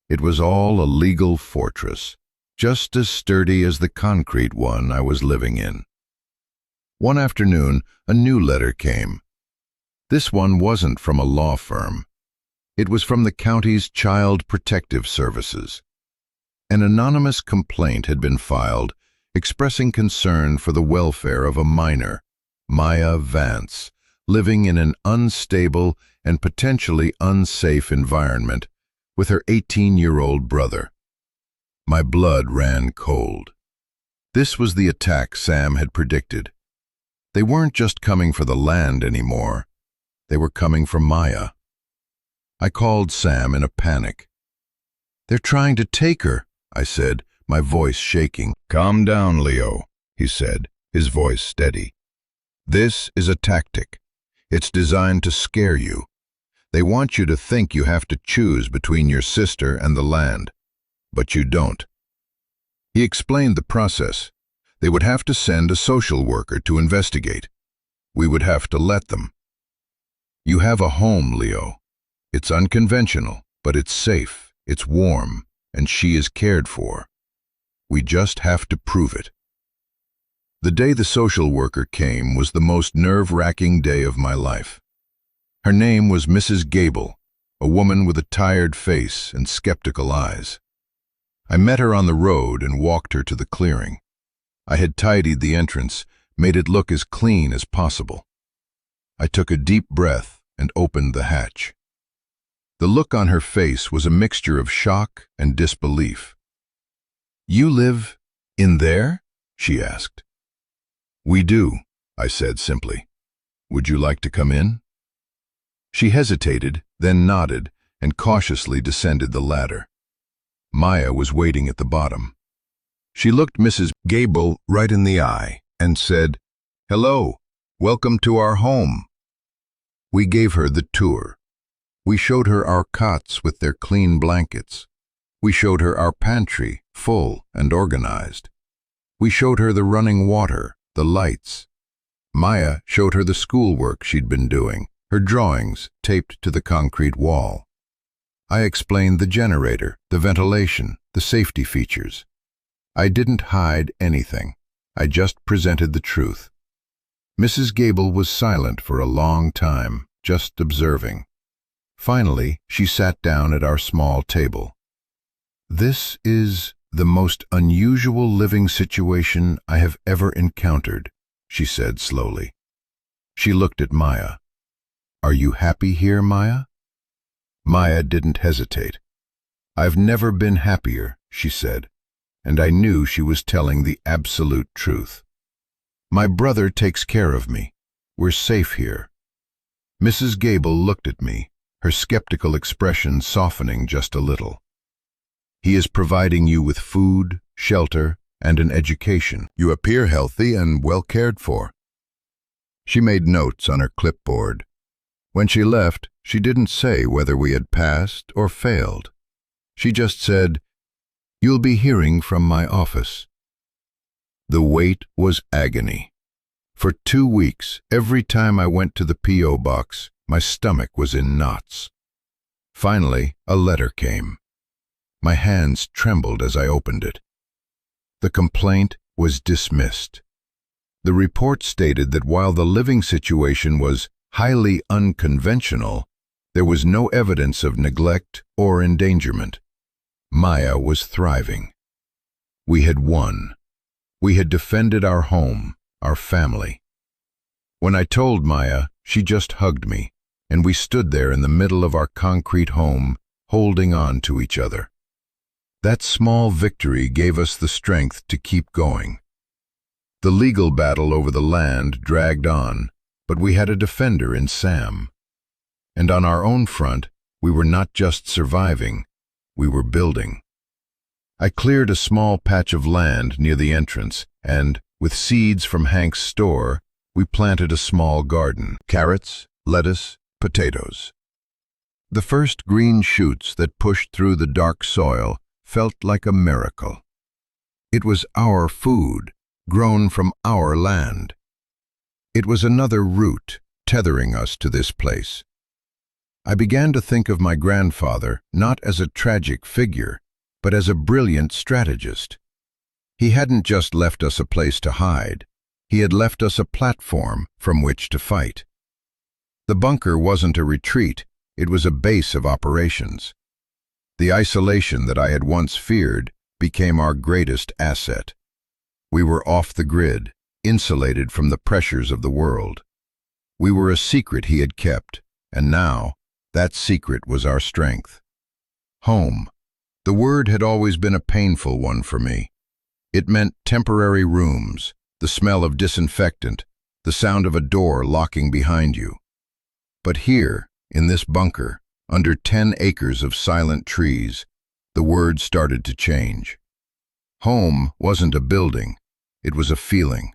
it was all a legal fortress, just as sturdy as the concrete one I was living in. One afternoon, a new letter came. This one wasn't from a law firm. It was from the county's Child Protective Services. An anonymous complaint had been filed expressing concern for the welfare of a minor, Maya Vance, living in an unstable and potentially unsafe environment with her 18-year-old brother. My blood ran cold. This was the attack Sam had predicted. They weren't just coming for the land anymore. They were coming for Maya. I called Sam in a panic. "They're trying to take her," I said, my voice shaking. "Calm down, Leo," he said, his voice steady. "This is a tactic. It's designed to scare you. They want you to think you have to choose between your sister and the land. But you don't." He explained the process. They would have to send a social worker to investigate. We would have to let them. "You have a home, Leo. It's unconventional, but it's safe, it's warm, and she is cared for. We just have to prove it." The day the social worker came was the most nerve-wracking day of my life. Her name was Mrs. Gable, a woman with a tired face and skeptical eyes. I met her on the road and walked her to the clearing. I had tidied the entrance, made it look as clean as possible. I took a deep breath and opened the hatch. The look on her face was a mixture of shock and disbelief. "You live in there?" she asked. "We do," I said simply. "Would you like to come in?" She hesitated, then nodded, and cautiously descended the ladder. Maya was waiting at the bottom. She looked Mrs. Gable right in the eye and said, "Hello, welcome to our home." We gave her the tour. We showed her our cots with their clean blankets. We showed her our pantry, full and organized. We showed her the running water, the lights. Maya showed her the schoolwork she'd been doing, her drawings taped to the concrete wall. I explained the generator, the ventilation, the safety features. I didn't hide anything. I just presented the truth. Mrs. Gable was silent for a long time, just observing. Finally, she sat down at our small table. "This is the most unusual living situation I have ever encountered," she said slowly. She looked at Maya. "Are you happy here, Maya?" Maya didn't hesitate. "I've never been happier," she said, and I knew she was telling the absolute truth. "My brother takes care of me. We're safe here." Mrs. Gable looked at me, her skeptical expression softening just a little. "He is providing you with food, shelter, and an education. You appear healthy and well cared for." She made notes on her clipboard. When she left, she didn't say whether we had passed or failed. She just said, "You'll be hearing from my office." The wait was agony. For 2 weeks, every time I went to the P.O. box, my stomach was in knots. Finally, a letter came. My hands trembled as I opened it. The complaint was dismissed. The report stated that while the living situation was highly unconventional, there was no evidence of neglect or endangerment. Maya was thriving. We had won. We had defended our home, our family. When I told Maya, she just hugged me, and we stood there in the middle of our concrete home, holding on to each other. That small victory gave us the strength to keep going. The legal battle over the land dragged on, but we had a defender in Sam. And on our own front, we were not just surviving, we were building. I cleared a small patch of land near the entrance, and, with seeds from Hank's store, we planted a small garden: carrots, lettuce, potatoes. The first green shoots that pushed through the dark soil felt like a miracle. It was our food, grown from our land. It was another root tethering us to this place. I began to think of my grandfather not as a tragic figure, but as a brilliant strategist. He hadn't just left us a place to hide, he had left us a platform from which to fight. The bunker wasn't a retreat, it was a base of operations. The isolation that I had once feared became our greatest asset. We were off the grid, insulated from the pressures of the world. We were a secret he had kept, and now that secret was our strength. Home. The word had always been a painful one for me. It meant temporary rooms, the smell of disinfectant, the sound of a door locking behind you. But here, in this bunker, under 10 acres of silent trees, the word started to change. Home wasn't a building, it was a feeling.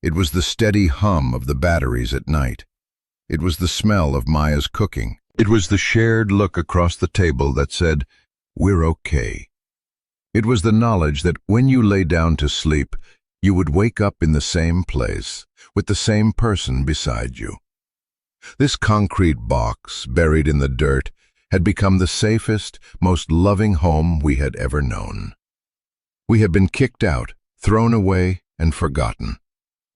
It was the steady hum of the batteries at night. It was the smell of Maya's cooking. It was the shared look across the table that said, "We're okay." It was the knowledge that when you lay down to sleep, you would wake up in the same place, with the same person beside you. This concrete box, buried in the dirt, had become the safest, most loving home we had ever known. We had been kicked out, thrown away, and forgotten.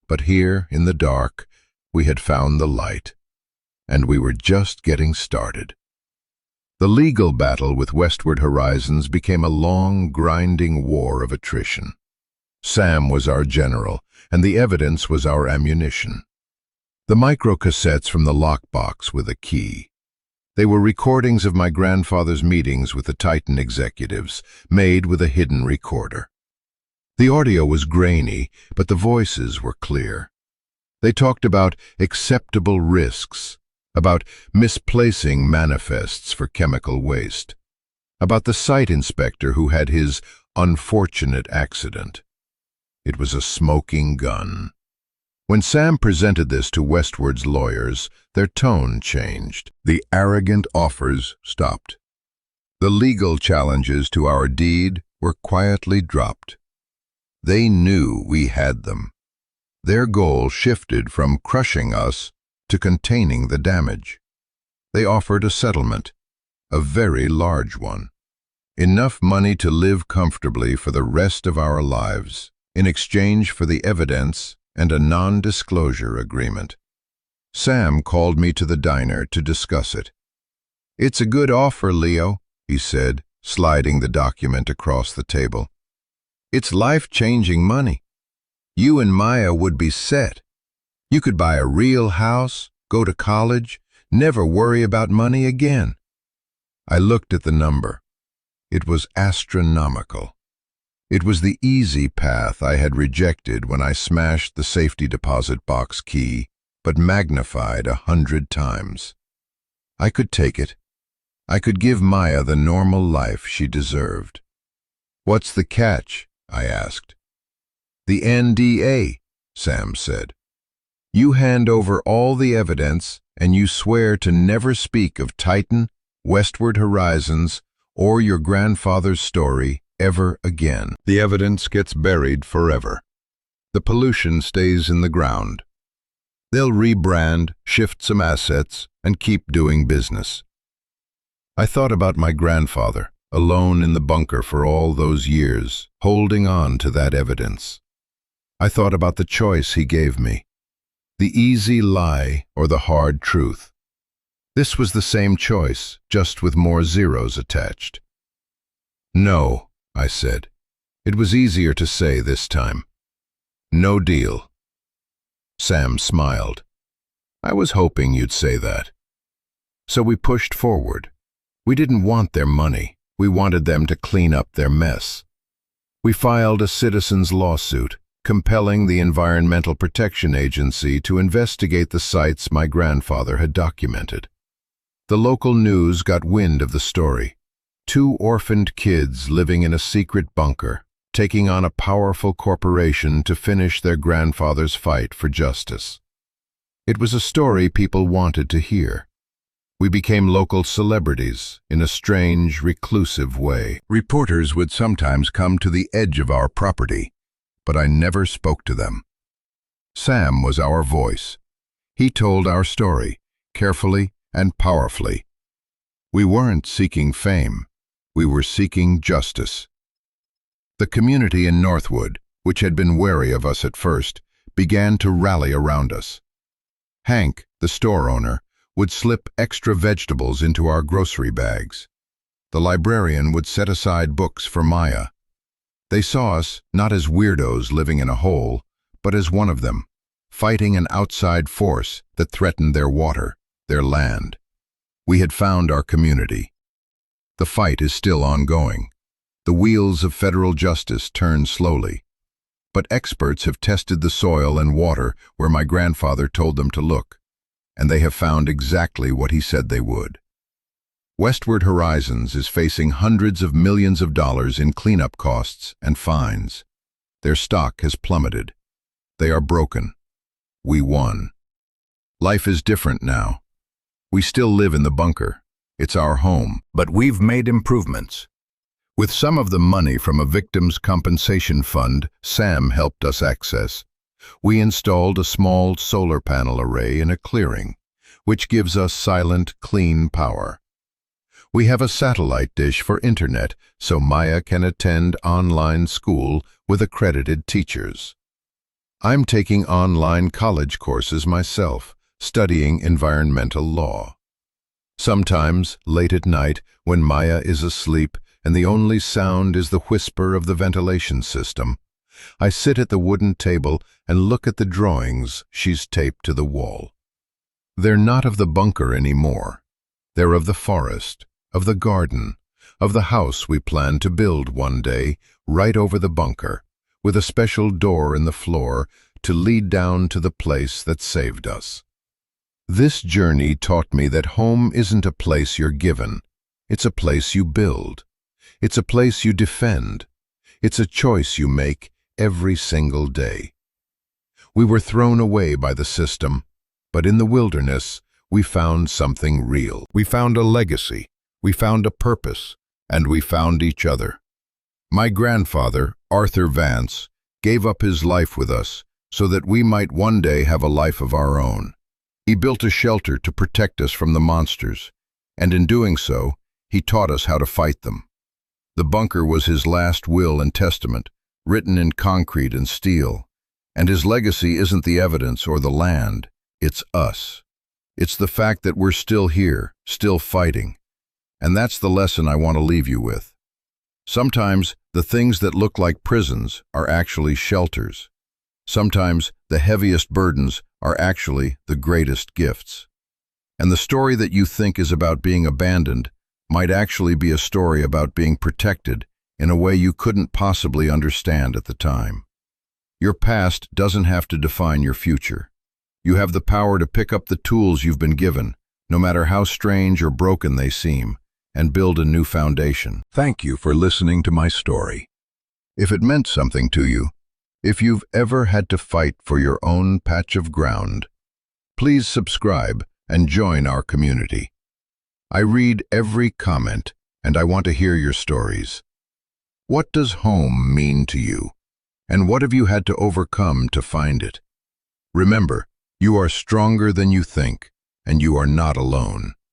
But here, in the dark, we had found the light. And we were just getting started. The legal battle with Westward Horizons became a long, grinding war of attrition. Sam was our general, and the evidence was our ammunition. The microcassettes from the lockbox with a key. They were recordings of my grandfather's meetings with the Titan executives, made with a hidden recorder. The audio was grainy, but the voices were clear. They talked about acceptable risks, about misplacing manifests for chemical waste, about the site inspector who had his unfortunate accident. It was a smoking gun. When Sam presented this to Westward's lawyers, their tone changed. The arrogant offers stopped. The legal challenges to our deed were quietly dropped. They knew we had them. Their goal shifted from crushing us to containing the damage. They offered a settlement, a very large one. Enough money to live comfortably for the rest of our lives, in exchange for the evidence and a non-disclosure agreement. Sam called me to the diner to discuss it. "It's a good offer, Leo," he said, sliding the document across the table. "It's life-changing money. You and Maya would be set. You could buy a real house, go to college, never worry about money again." I looked at the number. It was astronomical. It was the easy path I had rejected when I smashed the safety deposit box key, but magnified 100 times. I could take it. I could give Maya the normal life she deserved. "What's the catch?" I asked. "The NDA," Sam said. "You hand over all the evidence and you swear to never speak of Titan, Westward Horizons, or your grandfather's story ever again. The evidence gets buried forever. The pollution stays in the ground. They'll rebrand, shift some assets, and keep doing business." I thought about my grandfather, alone in the bunker for all those years, holding on to that evidence. I thought about the choice he gave me. The easy lie or the hard truth. This was the same choice, just with more zeros attached. "No," I said. It was easier to say this time. "No deal." Sam smiled. "I was hoping you'd say that." So we pushed forward. We didn't want their money. We wanted them to clean up their mess. We filed a citizen's lawsuit, compelling the Environmental Protection Agency to investigate the sites my grandfather had documented. The local news got wind of the story. 2 orphaned kids living in a secret bunker, taking on a powerful corporation to finish their grandfather's fight for justice. It was a story people wanted to hear. We became local celebrities in a strange, reclusive way. Reporters would sometimes come to the edge of our property, but I never spoke to them. Sam was our voice. He told our story, carefully and powerfully. We weren't seeking fame. We were seeking justice. The community in Northwood, which had been wary of us at first, began to rally around us. Hank, the store owner, would slip extra vegetables into our grocery bags. The librarian would set aside books for Maya. They saw us not as weirdos living in a hole, but as one of them, fighting an outside force that threatened their water, their land. We had found our community. The fight is still ongoing. The wheels of federal justice turn slowly. But experts have tested the soil and water where my grandfather told them to look, and they have found exactly what he said they would. Westward Horizons is facing hundreds of millions of dollars in cleanup costs and fines. Their stock has plummeted. They are broken. We won. Life is different now. We still live in the bunker. It's our home, but we've made improvements. With some of the money from a victims' compensation fund Sam helped us access, we installed a small solar panel array in a clearing, which gives us silent, clean power. We have a satellite dish for internet so Maya can attend online school with accredited teachers. I'm taking online college courses myself, studying environmental law. Sometimes, late at night, when Maya is asleep and the only sound is the whisper of the ventilation system, I sit at the wooden table and look at the drawings she's taped to the wall. They're not of the bunker anymore. They're of the forest, of the garden, of the house we plan to build one day right over the bunker, with a special door in the floor to lead down to the place that saved us. This journey taught me that home isn't a place you're given. It's a place you build. It's a place you defend. It's a choice you make every single day. We were thrown away by the system, but in the wilderness, we found something real. We found a legacy, we found a purpose, and we found each other. My grandfather, Arthur Vance, gave up his life with us so that we might one day have a life of our own. He built a shelter to protect us from the monsters, and in doing so, he taught us how to fight them. The bunker was his last will and testament, written in concrete and steel, and his legacy isn't the evidence or the land, it's us. It's the fact that we're still here, still fighting, and that's the lesson I want to leave you with. Sometimes the things that look like prisons are actually shelters. Sometimes the heaviest burdens are actually the greatest gifts. And the story that you think is about being abandoned might actually be a story about being protected in a way you couldn't possibly understand at the time. Your past doesn't have to define your future. You have the power to pick up the tools you've been given, no matter how strange or broken they seem, and build a new foundation. Thank you for listening to my story. If it meant something to you, if you've ever had to fight for your own patch of ground, please subscribe and join our community. I read every comment, and I want to hear your stories. What does home mean to you? And what have you had to overcome to find it? Remember, you are stronger than you think, and you are not alone.